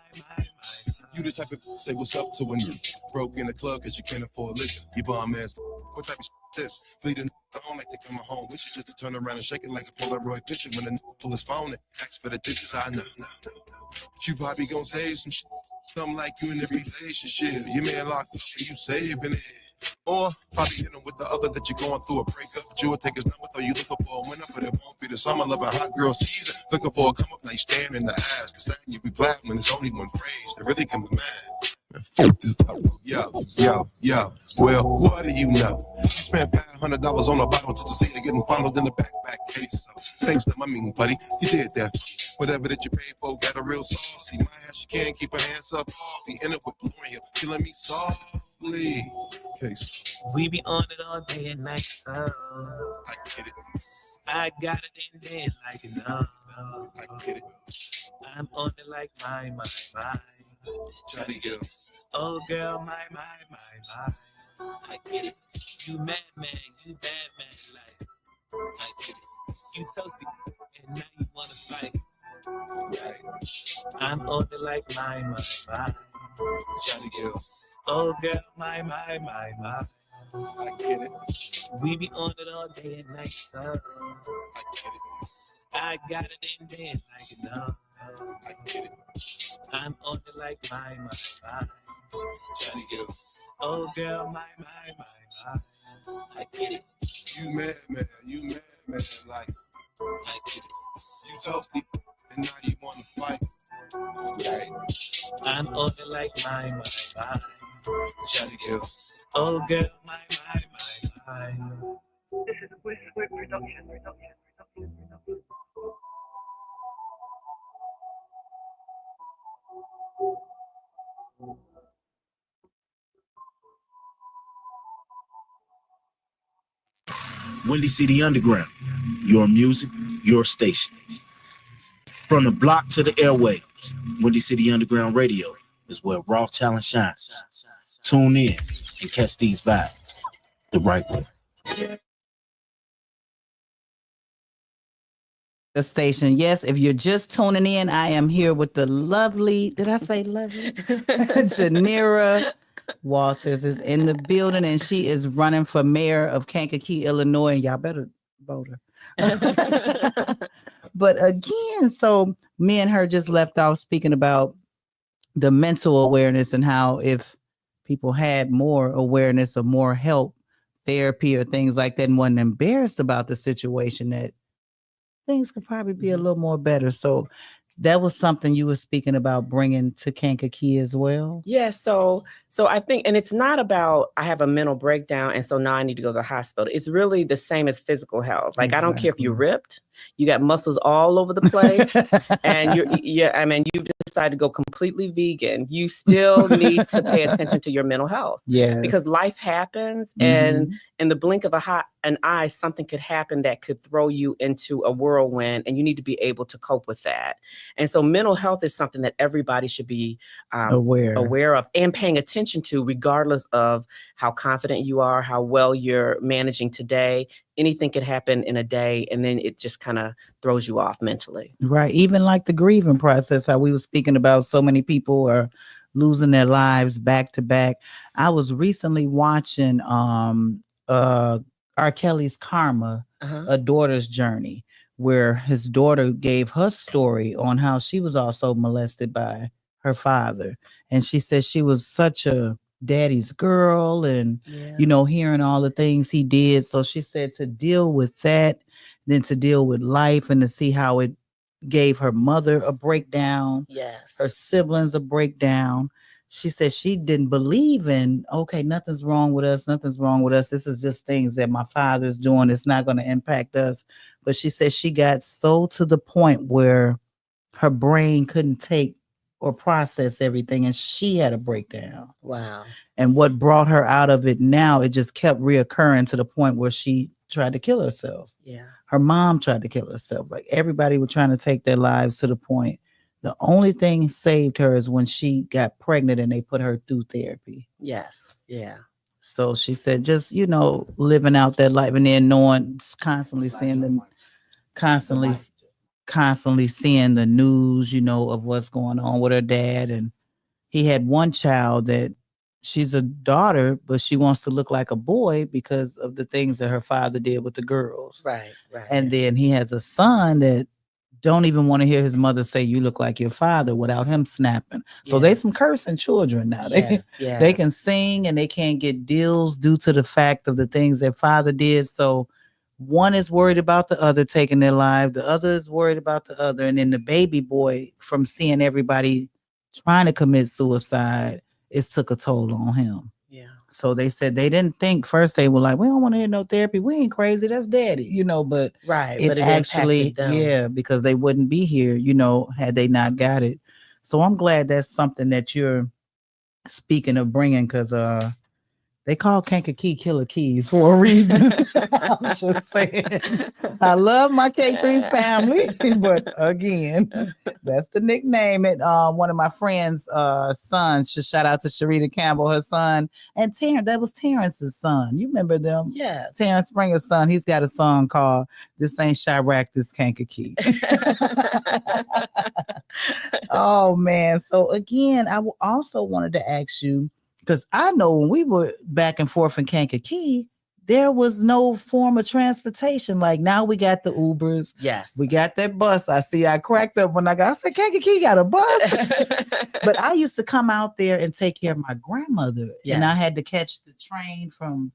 you the type of say what's up to when you broke in the club cause you can't afford liquor. You bum ass. What type of this? Bleeding on like they coming home. Wish you just to turn around and shake it like a Polaroid picture when the pull his phone and ask for the digits. I know. You probably gonna say some shit. Something like you in a relationship. Your man locked up and you saving it. Or probably hit him with the other that you're going through a breakup. But you will take his number though you looking for a winner. But it won't be the summer loving hot girl season. Looking for a come up, now you staring in the ass. Cause then you be black when it's only one phrase that really come to mind. Man, fuck this up. Yo. Well, what do you know? You spent $500 on a bottle just to stay to getting fondled in the backpack case. So thanks to my mean buddy, you did that. Whatever that you paid for got a real saucy. My ass, she can't keep her hands up. Be in it with blowing you, killing me softly. Case. We be on it all day and night, so I get it. I got it and then like it, I get it. I'm on it like my. Try to get up. Oh girl, my. I get it. You mad man, you bad man, like I get it. You toasty and now you wanna fight. Right. I'm on it like my. Try to get up. Oh girl, my. I get it. We be on it all day and night, so I get it. I got it and then like it, I get it. I'm on it like my. Try to get up. Oh girl, my. I get it. You mad, like I get it. you toasty, and now you wanna fight. Right. I'm on it like my. Try to get up. Oh girl, my. This is Squid production. Windy City Underground, your music, your station. From the block to the airwaves, Windy City Underground Radio is where raw talent shines. Tune in and catch these vibes the right way. The station. Yes, if you're just tuning in, I am here with the lovely, did I say lovely? Genevra Walters is in the building and she is running for mayor of Kankakee, Illinois. And y'all better vote her. But again, so me and her just left off speaking about the mental awareness and how if people had more awareness or more help, therapy or things like that, and wasn't embarrassed about the situation, that things could probably be a little more better. So that was something you were speaking about bringing to Kankakee as well. Yeah, so I think, and it's not about I have a mental breakdown and so now I need to go to the hospital. It's really the same as physical health. Like I don't care if you're ripped, you got muscles all over the place, and you decide to go completely vegan. You still need to pay attention to your mental health. Yeah, because life happens, and in the blink of an eye, something could happen that could throw you into a whirlwind, and you need to be able to cope with that. And so mental health is something that everybody should be aware of and paying attention to, regardless of how confident you are, how well you're managing today. Anything could happen in a day, and then it just kind of throws you off mentally. Right. Even like the grieving process, how we were speaking about, so many people are losing their lives back to back. I was recently watching R. Kelly's Karma, A Daughter's Journey, where his daughter gave her story on how she was also molested by her father. And she said she was such a daddy's girl and, hearing all the things he did. So she said to deal with that, then to deal with life and to see how it gave her mother a breakdown, Yes. her siblings a breakdown. She said she didn't believe in, okay, nothing's wrong with us. Nothing's wrong with us. This is just things that my father's doing. It's not going to impact us. But she said she got so to the point where her brain couldn't take or process everything, and she had a breakdown. Wow. And what brought her out of it now, it just kept reoccurring to the point where she tried to kill herself. Yeah. Her mom tried to kill herself. Like everybody was trying to take their lives to the point. The only thing saved her is when she got pregnant and they put her through therapy. Yes. Yeah. So she said, just, living out that life and then knowing, constantly seeing the news, of what's going on with her dad. And he had one child that she's a daughter, but she wants to look like a boy because of the things that her father did with the girls. Right. And then he has a son that don't even want to hear his mother say, you look like your father, without him snapping. So they some cursing children now. They can sing and they can't get deals due to the fact of the things their father did. So one is worried about the other taking their life. The other is worried about the other. And then the baby boy, from seeing everybody trying to commit suicide, it took a toll on him. Yeah. So they said they didn't think first. They were like, we don't want to hear no therapy. We ain't crazy. That's daddy, but right. It actually, because they wouldn't be here, had they not got it. So I'm glad that's something that you're speaking of bringing, because they call Kankakee Killer Keys for a reason. I'm just saying. I love my K3 family, but again, that's the nickname. It one of my friends' sons. Shout out to Sharita Campbell, her son, and Terrence. That was Terrence's son. You remember them? Yeah. Terrence Springer's son. He's got a song called "This Ain't Chirac, This Kankakee." Oh man! So again, I also wanted to ask you, because I know when we were back and forth in Kankakee, there was no form of transportation. Like now we got the Ubers. Yes. We got that bus. I cracked up when I said, Kankakee got a bus. But I used to come out there and take care of my grandmother. Yeah. And I had to catch the train from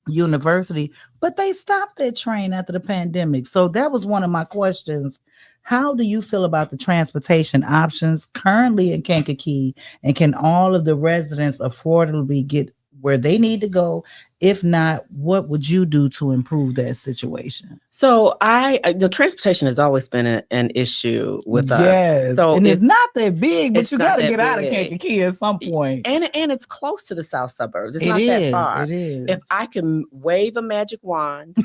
University, but they stopped that train after the pandemic. So that was one of my questions. How do you feel about the transportation options currently in Kankakee, and can all of the residents affordably get where they need to go? If not, what would you do to improve that situation? So the transportation has always been an issue with us. Yes. So and it's not that big, but it's you not got to that get out of big. Kankakee at some point. And it's close to the south suburbs. It's It not that is, far. it is. If I can wave a magic wand,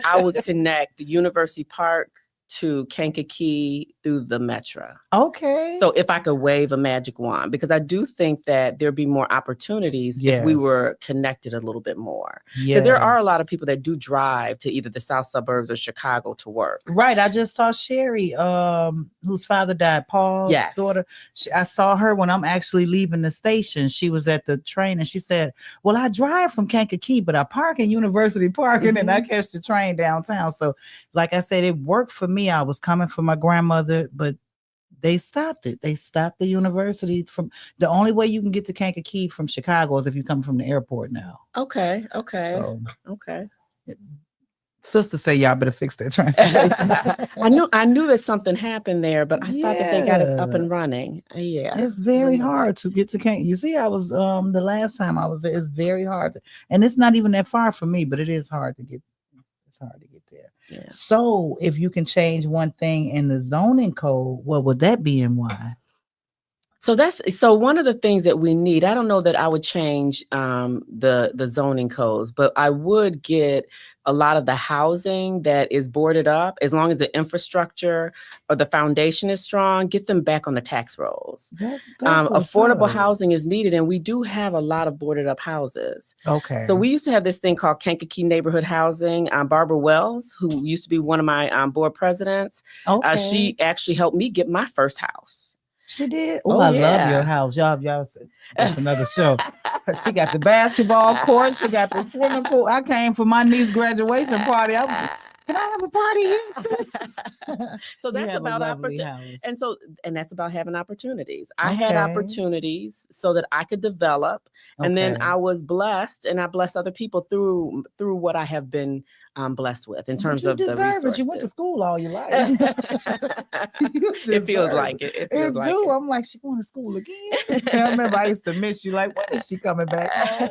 I would connect the University Park to Kankakee through the Metro. Okay. So if I could wave a magic wand, because I do think that there'd be more opportunities if we were connected a little bit more. Because there are a lot of people that do drive to either the south suburbs or Chicago to work. Right. I just saw Sherry, whose father died, Paul's daughter. I saw her when I'm actually leaving the station. She was at the train and she said, well, I drive from Kankakee, but I park in University Park and then I catch the train downtown. So like I said, it worked for me. I was coming for my grandmother, but they stopped it. They stopped the university from the only way you can get to Kankakee from Chicago is if you come from the airport now. Okay. So, Okay. Sister say y'all better fix that transportation. I knew that something happened there, but I thought that they got it up and running. Yeah. It's very hard to get to Kankakee. You see, I was the last time I was there, it's very hard and it's not even that far from me, but it is hard to get. It's hard to get there. Yeah. So if you can change one thing in the zoning code, what would that be and why? So one of the things that we need, I don't know that I would change the zoning codes, but I would get a lot of the housing that is boarded up, as long as the infrastructure or the foundation is strong, get them back on the tax rolls. That's affordable housing is needed, and we do have a lot of boarded up houses. Okay. So we used to have this thing called Kankakee Neighborhood Housing. Barbara Wells, who used to be one of my board presidents, she actually helped me get my first house. She did. I love your house. Y'all, that's another show. She got the basketball court. She got the swimming pool. I came for my niece's graduation party. Can I have a party here? So You that's have a about lovely opportunity. house. And that's about having opportunities. I had Okay. opportunities so that I could develop. And then Okay. I was blessed, and I blessed other people through what I have been blessed with in terms But you of the deserve resources. it. You went to school all your life. It feels like it. It feels It like do. it. I'm like, she going to school again. I remember I used to miss you. Like, when is she coming back home?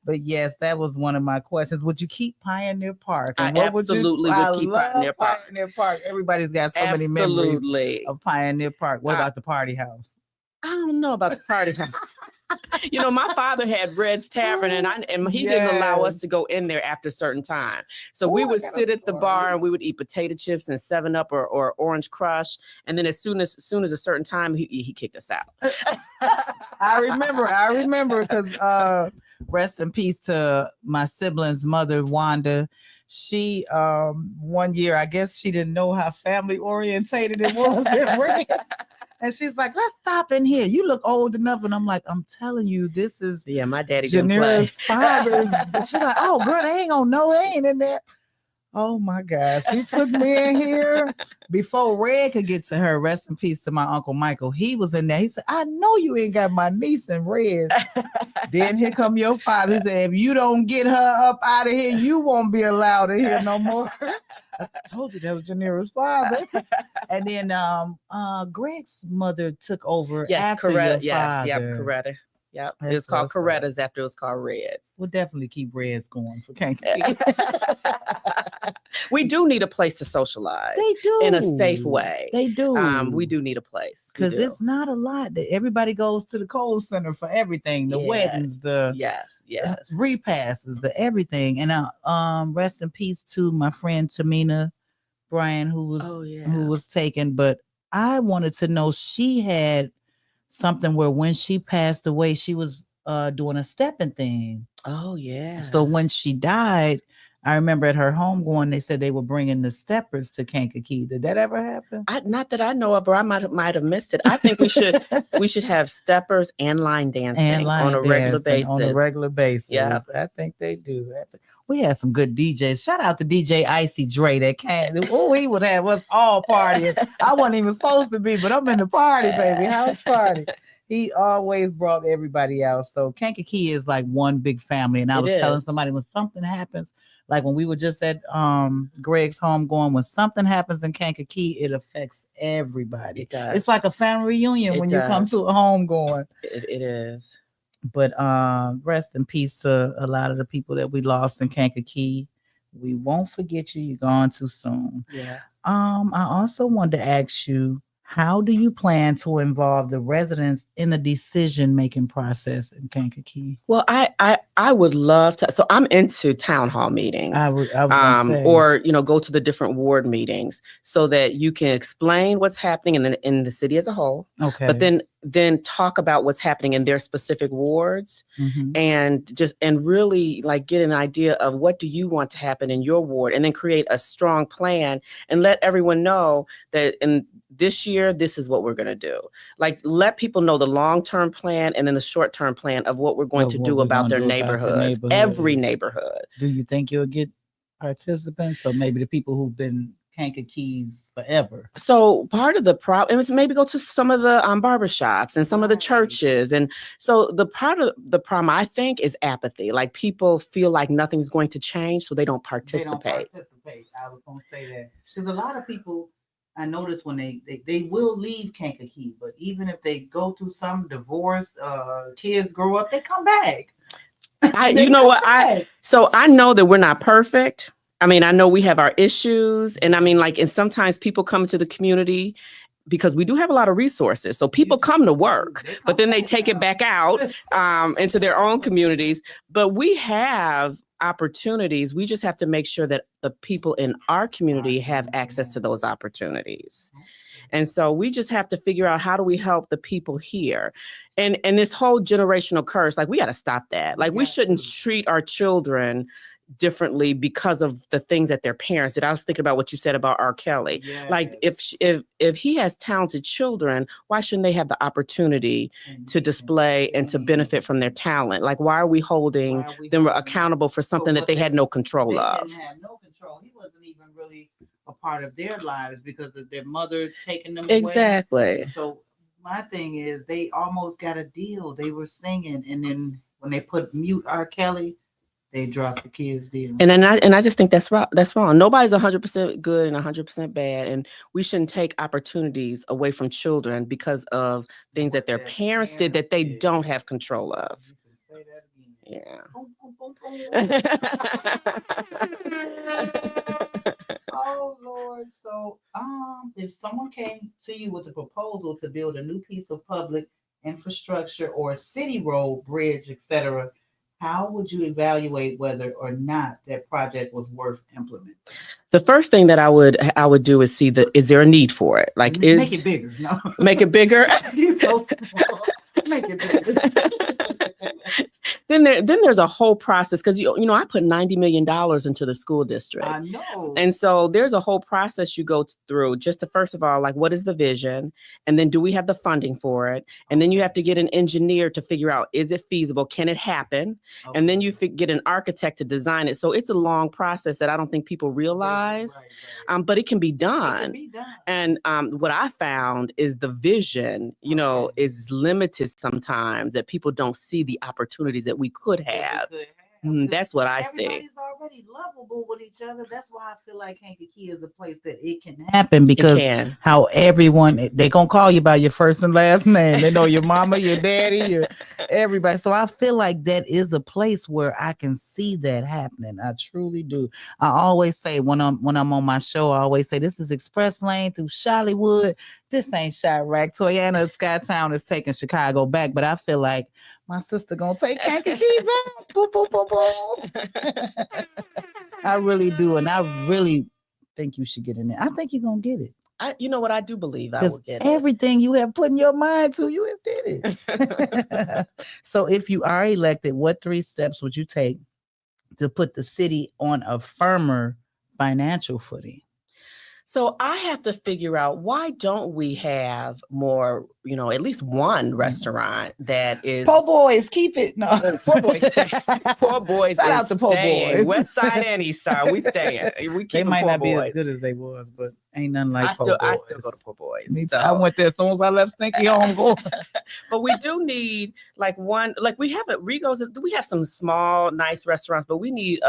But yes, that was one of my questions. Would you keep Pioneer Park? And I what would you? absolutely I would keep love Pioneer Park. Pioneer Park. Everybody's got so many memories Absolutely. of Pioneer Park. What about the party house? I don't know about the party house. You know, my father had Red's Tavern, and he didn't allow us to go in there after a certain time. So we would sit at the bar and we would eat potato chips and 7-Up or Orange Crush. And then as soon as a certain time, he kicked us out. I remember because rest in peace to my sibling's mother, Wanda. She one year, I guess she didn't know how family orientated it was in Red. And she's like, let's stop in here. You look old enough. And I'm like, I'm telling you, this is my daddy didn't play. Genevra's father. She's like, oh, girl, they ain't gonna know, they ain't in there. Oh my gosh, he took me in here before Red could get to her. Rest in peace to my Uncle Michael. He was in there. He said, I know you ain't got my niece in Red. Then here come your father. He said, if you don't get her up out of here, you won't be allowed in here no more. I told you that was Genevra's father. And then Greg's mother took over after your father. Yep, Coretta. Yep. It was called Coretta's after it was called Reds. We'll definitely keep Reds going for Kankakee. We do need a place to socialize. They do. In a safe way. They do. We do need a place. Because it's not a lot. Everybody goes to the Cold Center for everything. The weddings, the repasses, the everything. And rest in peace to my friend Tamina Bryan, who was taken. But I wanted to know, she had something where when she passed away, she was doing a stepping thing. Oh yeah. So when she died, I remember at her homegoing, they said they were bringing the steppers to Kankakee. Did that ever happen? Not that I know of, or I might have missed it. I think we should have steppers and line dancing on a regular basis. On a regular basis. Yeah, I think they do that. We had some good DJs. Shout out to DJ Icy Dre that came. Oh, he would have us all partying. I wasn't even supposed to be, but I'm in the party, baby. House party. He always brought everybody out. So Kankakee is like one big family. And I was telling somebody, when something happens, like when we were just at Greg's homegoing, when something happens in Kankakee, it affects everybody. It does. It's like a family reunion when you come to a homegoing. It is. But rest in peace to a lot of the people that we lost in Kankakee. We won't forget you. You're gone too soon. Yeah. I also wanted to ask you, how do you plan to involve the residents in the decision-making process in Kankakee? Well, I would love to. So I'm into town hall meetings. I was gonna say. Or go to the different ward meetings so that you can explain what's happening in the city as a whole. Okay. But then talk about what's happening in their specific wards, and really like get an idea of what do you want to happen in your ward, and then create a strong plan and let everyone know that in this year, this is what we're going to do. Like, let people know the long-term plan and then the short-term plan of what we're going to do about their neighborhoods, every neighborhood. Do you think you'll get participants, or maybe the people who've been Kankakees forever? So part of the problem is maybe go to some of the barbershops and some of the churches. And so the part of the problem, I think, is apathy. Like, people feel like nothing's going to change, so they don't participate. I was going to say that. Because a lot of people, I notice when they will leave Kankakee, but even if they go through some divorce, kids grow up, they come back. You know what? So I know that we're not perfect. I mean, I know we have our issues, and I mean, like, and sometimes people come to the community because we do have a lot of resources. So people come to work, but then they take it back out into their own communities. But we have opportunities. We just have to make sure that the people in our community have access to those opportunities. And so we just have to figure out, how do we help the people here? And this whole generational curse, like, we got to stop that. Like, we shouldn't treat our children differently because of the things that their parents did. I was thinking about what you said about R. Kelly. Yes. Like, if he has talented children, why shouldn't they have the opportunity to display and to benefit from their talent? Like, why are we holding them accountable for something that they had no control of? They didn't have no control control. He wasn't even really a part of their lives because of their mother taking them away. Exactly. So my thing is, they almost got a deal. They were singing, and then when they put mute R. Kelly, they dropped the kids' deal. And I just think that's wrong. That's wrong. Nobody's 100% good and 100% bad, and we shouldn't take opportunities away from children because of things that their parents did that they don't have control of. Yeah. Oh Lord. So if someone came to you with a proposal to build a new piece of public infrastructure or a city road, bridge, etc., how would you evaluate whether or not that project was worth implementing? The first thing that I would do is see is there a need for it? Like, make it bigger. No. Make it bigger. So small. Make it bigger. Then there's a whole process, because you know I put $90 million into the school district. I know. And so there's a whole process you go through just to, first of all, like, what is the vision? And then do we have the funding for it? And then you have to get an engineer to figure out, is it feasible? Can it happen? Okay. And then you get an architect to design it. So it's a long process that I don't think people realize, right. But it can be done. It can be done. And what I found is the vision, you know, is limited sometimes, that people don't see the opportunities that we could have. That's what I see. Everybody's already lovable with each other. That's why I feel like Kankakee is a place that it can happen, because how everyone, they gonna call you by your first and last name. They know your mama, your daddy, your everybody. So I feel like that is a place where I can see that happening. I truly do. I always say when I'm on my show, I always say this is Express Lane through Hollywood. This ain't Chirac. Toyana Skytown is taking Chicago back, but I feel like my sister gonna take Kankakee back. Boom, boom, boom, boom. I really do, and I really think you should get in there. I think you're gonna get it. You know what? I do believe I will get it. Everything you have put in your mind to, you have did it. So if you are elected, what 3 steps would you take to put the city on a firmer financial footing? So I have to figure out, why don't we have more, you know, at least one restaurant that is Po' Boys, keep it. No, Po' Boys. Po' Boys. Shout out to Po' Boys. West Side and East Side. We staying. We keep they might not Boys. be as good as they was, but ain't nothing like I Po' Boys. I still go to Po' Boys. Me too. I went there as soon as I left Stinky home. But we do need like one, like we have at Rigo's. We have some small, nice restaurants, but we need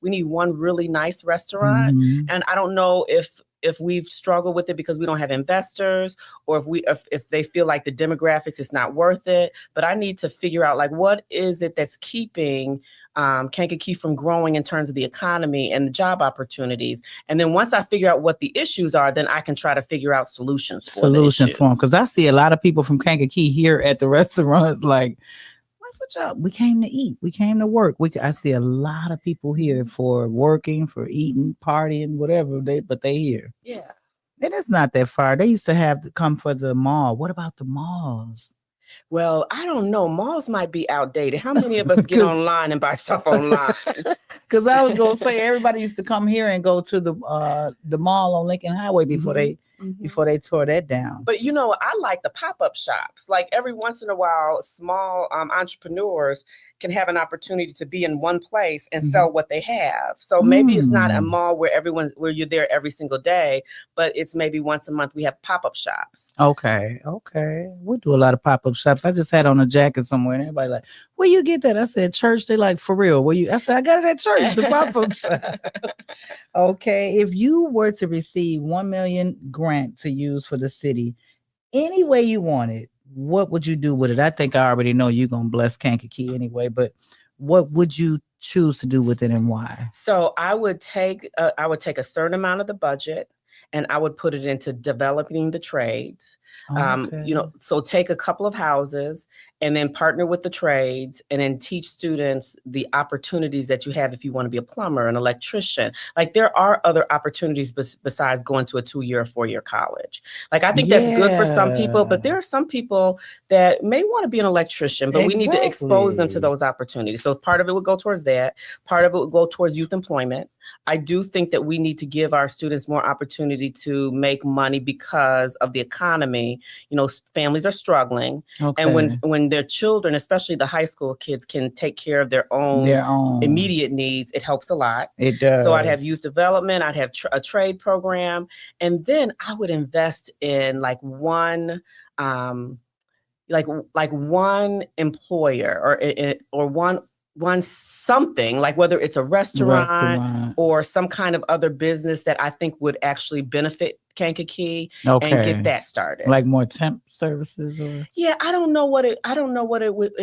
one really nice restaurant. Mm-hmm. And I don't know if we've struggled with it because we don't have investors, or if they feel like the demographics is not worth it. But I need to figure out, like, what is it that's keeping Kankakee from growing in terms of the economy and the job opportunities. And then once I figure out what the issues are, then I can try to figure out solutions for them. Because I see a lot of people from Kankakee here at the restaurants, like, what's up? We came to eat. We came to work. I see a lot of people here for working, for eating, partying, whatever. But they here. Yeah. And it's not that far. They used to have to come for the mall. What about the malls? Well, I don't know. Malls might be outdated. How many of us get online and buy stuff online? Because I was gonna say everybody used to come here and go to the mall on Lincoln Highway before they tore that down. But you know, I like the pop-up shops. Like every once in a while, small entrepreneurs can have an opportunity to be in one place and sell what they have. So maybe it's not a mall where you're there every single day, but it's maybe once a month we have pop-up shops. Okay. We do a lot of pop-up shops. I just had on a jacket somewhere and everybody like, where you get that? I said, church. They like, for real. I said, I got it at church, the pop-up shop. Okay. If you were to receive $1 million grant to use for the city, any way you want it, what would you do with it? I think I already know you're going to bless Kankakee anyway, but what would you choose to do with it and why? So I would take a certain amount of the budget and I would put it into developing the trades. You know, so take a couple of houses and then partner with the trades and then teach students the opportunities that you have if you want to be a plumber, an electrician. Like there are other opportunities besides going to a 2-year or 4-year college. Like I think that's good for some people, but there are some people that may want to be an electrician, but we need to expose them to those opportunities. So part of it would go towards that. Part of it would go towards youth employment. I do think that we need to give our students more opportunity to make money because of the economy me, families are struggling. Okay. And when their children, especially the high school kids, can take care of their own immediate needs, it helps a lot. It does. So I'd have youth development, I'd have a trade program, and then I would invest in like one one employer or one something, like whether it's a restaurant or some kind of other business that I think would actually benefit Kankakee and get that started. Like more temp services or I don't know what it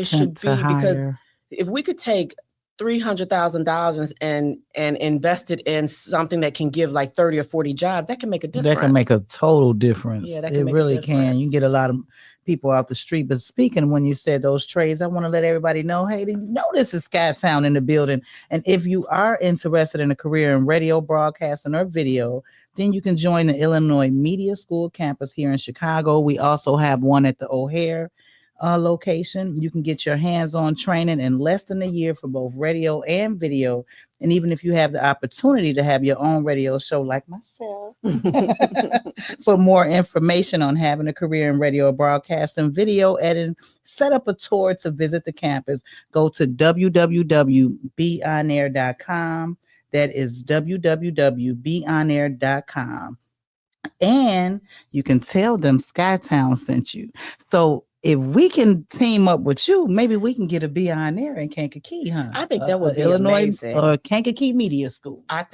should be, because if we could take $300,000 and invest it in something that can give like 30 or 40 jobs, that can make a difference. That can make a total difference. Yeah, it really can. You can get a lot of people off the street. But speaking, when you said those trades, I want to let everybody know, hey, this is Skytown in the building. And if you are interested in a career in radio, broadcasting, or video, then you can join the Illinois Media School campus here in Chicago. We also have one at the O'Hare location. You can get your hands-on training in less than a year for both radio and video. And even if you have the opportunity to have your own radio show like myself, for more information on having a career in radio broadcasting, video editing, set up a tour to visit the campus, go to www.beonair.com. That is www.beonair.com. And you can tell them Skytown sent you. So if we can team up with you, maybe we can get a Be On Air in Kankakee, huh? I think that would be Illinois amazing. Kankakee Media School. I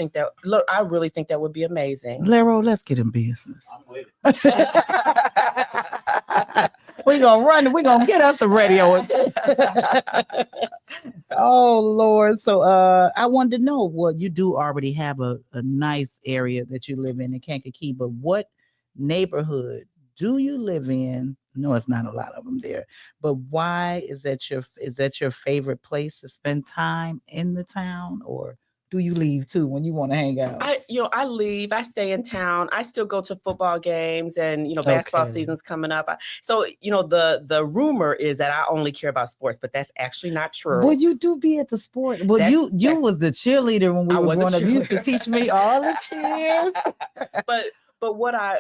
really think that would be amazing. Lero, let's get in business. I'm with it. We're gonna get us a radio. Oh Lord. So I wanted to know, well, you do already have a nice area that you live in Kankakee, but what neighborhood do you live in? No, it's not a lot of them there. But why is that your favorite place to spend time in the town, or do you leave too when you want to hang out? I leave. I stay in town. I still go to football games, and basketball season's coming up. So the rumor is that I only care about sports, but that's actually not true. Well, you do be at the sport. Well, you was the cheerleader when we were growing up. You used to teach me all the cheers. But what I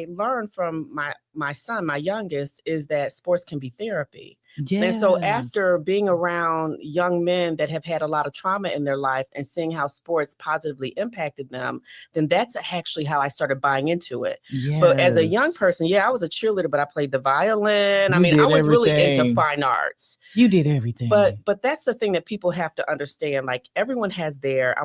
learned from my son, my youngest, is that sports can be therapy. Yes. And so after being around young men that have had a lot of trauma in their life and seeing how sports positively impacted them, then that's actually how I started buying into it. Yes. But as a young person, I was a cheerleader, but I played the violin. I was really into fine arts. You did everything. But that's the thing that people have to understand. Like, everyone has their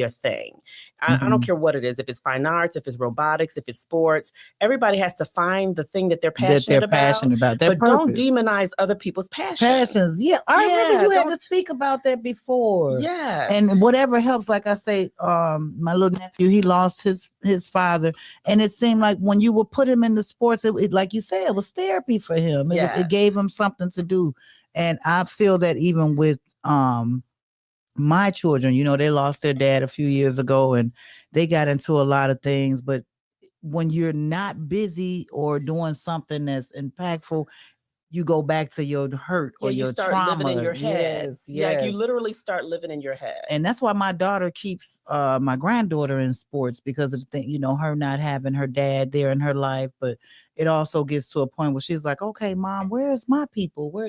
thing. I don't care what it is. If it's fine arts, if it's robotics, if it's sports, everybody has to find the thing that they're passionate about. But don't demonize other people's passions. Yeah, I remember you had to speak about that before. Yeah, and whatever helps. Like I say, my little nephew, he lost his father, and it seemed like when you would put him in the sports, it like you said, it was therapy for him. It gave him something to do. And I feel that even with my children, they lost their dad a few years ago, and they got into a lot of things. But when you're not busy or doing something that's impactful, you go back to your hurt or your trauma. You start living in your head. Yes. You literally start living in your head. And that's why my daughter keeps my granddaughter in sports, because of the thing, her not having her dad there in her life. But it also gets to a point where she's like, okay, Mom, where's my people? Where,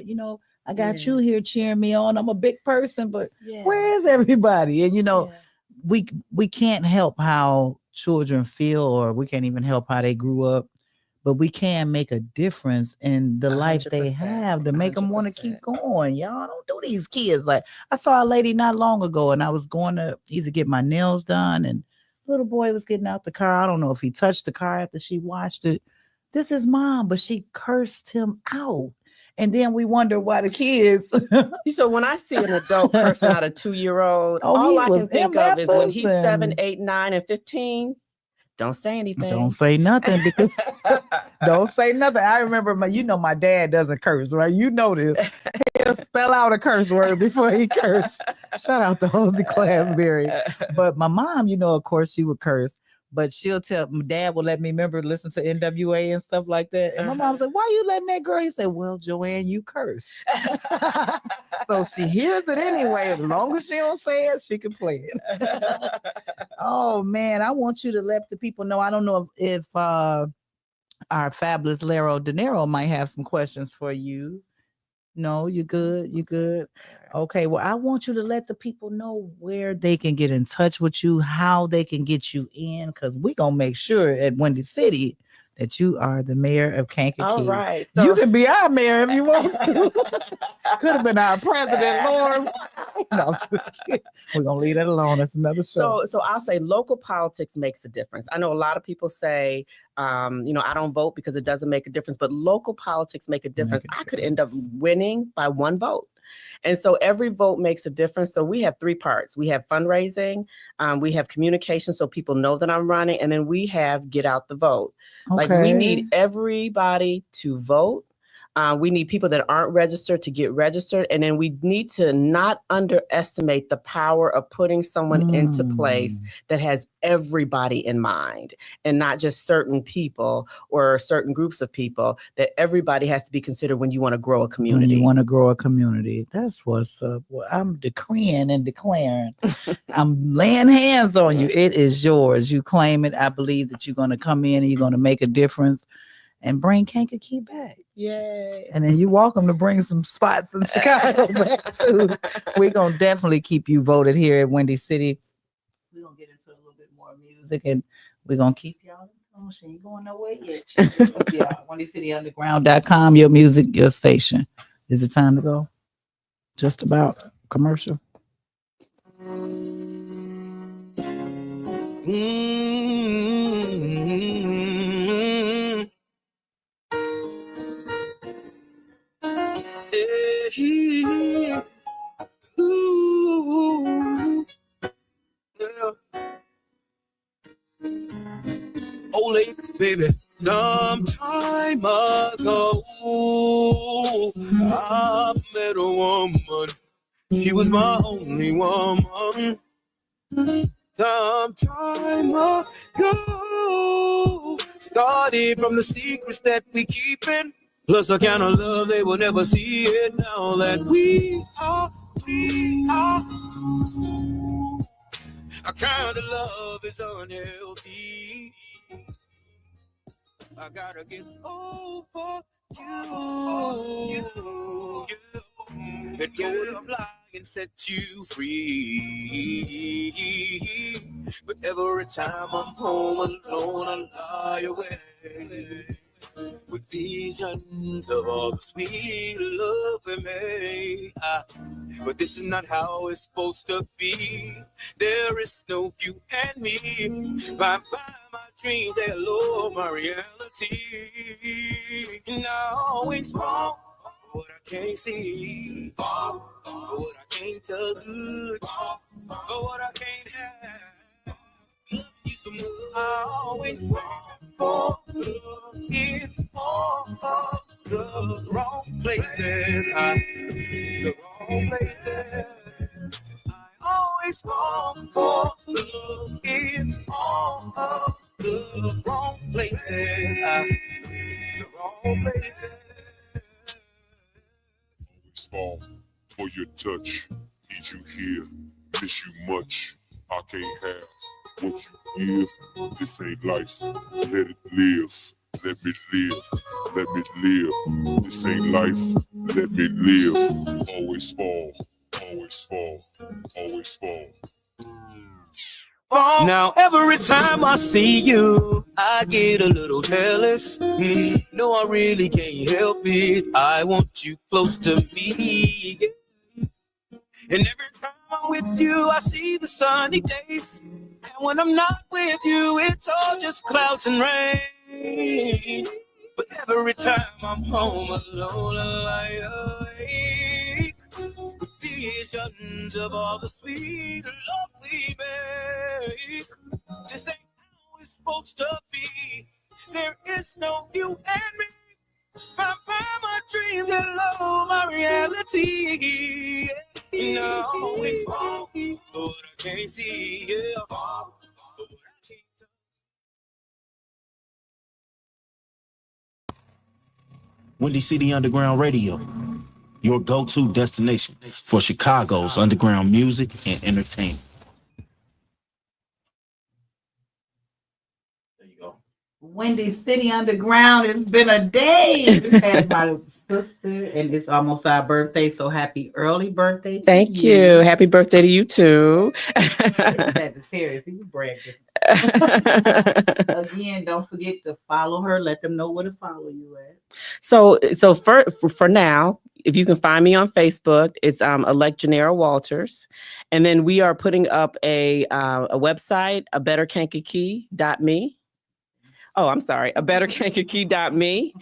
I got you here cheering me on. I'm a big person, but where's everybody? And, we can't help how children feel, or we can't even help how they grew up. But we can make a difference in the life they have to make them want to keep going. Y'all don't do these kids. Like, I saw a lady not long ago, and I was going to either get my nails done, and little boy was getting out the car. I don't know if he touched the car after she watched it. This is Mom, but she cursed him out. And then we wonder why the kids. So when I see an adult cursing out a 2-year-old, all I can think of is when he's 7, 8, 9, and 15. Don't say anything. Don't say nothing, because don't say nothing. I remember my dad doesn't curse, right? You know this. He'll spell out a curse word before he curse. Shout out to Hosey Clasberry. But my mom, of course, she would curse. But she'll tell, my dad will let me listen to NWA and stuff like that. And my mom said, why are you letting that girl? He said, well, Joanne, you curse. So she hears it anyway. As long as she don't say it, she can play it. Oh, man, I want you to let the people know. I don't know if our fabulous Laro De Niro might have some questions for you. No, you good? You good? Okay. Well, I want you to let the people know where they can get in touch with you, how they can get you in, because we're gonna make sure at Windy City that you are the mayor of Kankakee. All right. You can be our mayor if you want to. Could have been our president, Lord. No, I'm just kidding. We're gonna leave that alone. That's another show. So I'll say local politics makes a difference. I know a lot of people say, I don't vote because it doesn't make a difference, but local politics make a difference. I could end up winning by one vote. And so every vote makes a difference. So we have three parts. We have fundraising, we have communication so people know that I'm running, and then we have get out the vote. Like we need everybody to vote. We need people that aren't registered to get registered. And then we need to not underestimate the power of putting someone into place that has everybody in mind and not just certain people or certain groups of people, that everybody has to be considered when you want to grow a community. When you want to grow a community. That's what's up. Well, I'm decreeing and declaring. I'm laying hands on you. It is yours. You claim it. I believe that you're going to come in and you're going to make a difference and bring Kankakee back. Yay. And then you're welcome to bring some spots in Chicago back too. We're going to definitely keep you voted here at Windy City. We're going to get into a little bit more music and we're going to keep y'all in motion. You going nowhere yet. Yeah, WindyCityUnderground.com, your music, your station. Is it time to go? Just about commercial. Oh, Lake, baby, some time ago, I met a woman. She was my only woman. Some time ago, started from the secrets that we keepin'. Plus a kind of love they will never see it now that we are. A kind of love is unhealthy. I gotta get over you. Let go of the fly and set you free. But every time I'm home alone, I lie awake with visions of all the sweet love we made. But this is not how it's supposed to be. There is no you and me. Bye bye my dreams, hello my reality. And I always fall for what I can't see, for what I can't touch, for what I can't have. Love you so much. I always fall for love in all of the wrong places. The wrong places. I always fall for love in all of the wrong places. The wrong places. Always fall for your touch. Need you here. Miss you much. I can't have what you give. This ain't life. Let it live. Let me live. Let me live. This ain't life. Let me live. Always fall. Always fall. Always fall. Now every time I see you, I get a little jealous. No, I really can't help it. I want you close to me. And every time I'm with you, I see the sunny days. And when I'm not with you, it's all just clouds and rain. But every time I'm home alone, I lie awake with visions of all the sweet love we make. This ain't how it's supposed to be. There is no you and me. My dreams, hello, my reality. And I always fall for what I can't see. Yeah, fall for what I can't touch. Windy City Underground Radio, your go-to destination for Chicago's underground music and entertainment. There you go. Windy City Underground. It's been a day. We had my sister, and it's almost our birthday. So happy early birthday to Thank you. you. Happy birthday to you too. Sagittarius, you bragged. Again, don't forget to follow her. Let them know where to follow you at. So for now, if you can find me on Facebook, it's elect Genevra Walters, and then we are putting up a website, a betterkankakee.me. Oh, I'm sorry, a betterkankakee.me.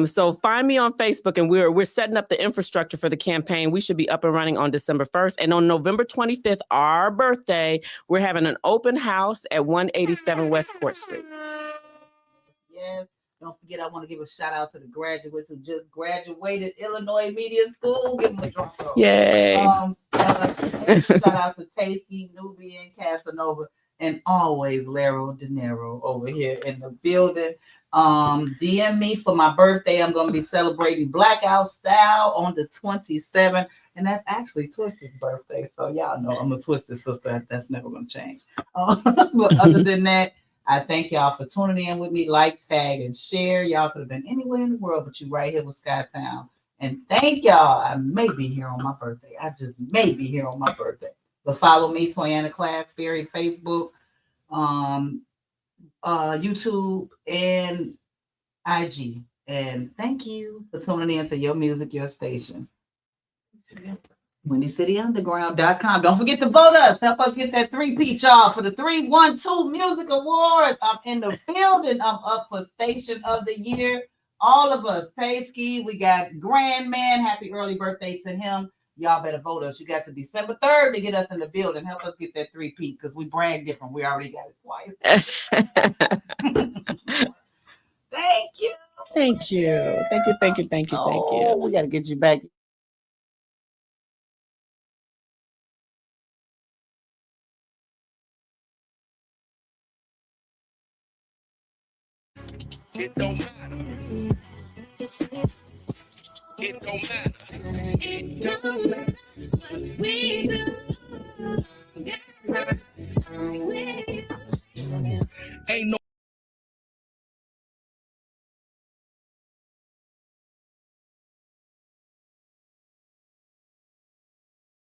So find me on Facebook, and we're setting up the infrastructure for the campaign. We should be up and running on December 1st. And on November 25th, our birthday, we're having an open house at 187 West Court Street. Yes. Don't forget, I want to give a shout out to the graduates who just graduated Illinois Media School. Give them a drum roll. Yay. Shout out to Tasty, Nubian, Casanova, and always Laro De Niro over here in the building. DM me for my birthday. I'm going to be celebrating Blackout Style on the 27th. And that's actually Twisted birthday. So y'all know I'm a Twisted sister. That's never going to change. But other than that, I thank y'all for tuning in with me. Like, tag, and share. Y'all could have been anywhere in the world, but you right here with Skytown. And thank y'all. I may be here on my birthday. I just may be here on my birthday. But follow me, Toyana Classberry, Facebook, YouTube, and IG. And thank you for tuning in to Your Music, Your Station. WindyCityUnderground.com. Don't forget to vote us. Help us get that 3-peat, y'all, for the 312 Music Awards. I'm in the building. I'm up for Station of the Year. All of us. Tasky, we got Grand Man. Happy early birthday to him. Y'all better vote us. You got to December 3rd to get us in the building. Help us get that 3-peat because we brag different. We already got it twice. Thank you. Thank you. Thank you. We got to get you back. It don't matter. It don't matter. It don't matter what we do.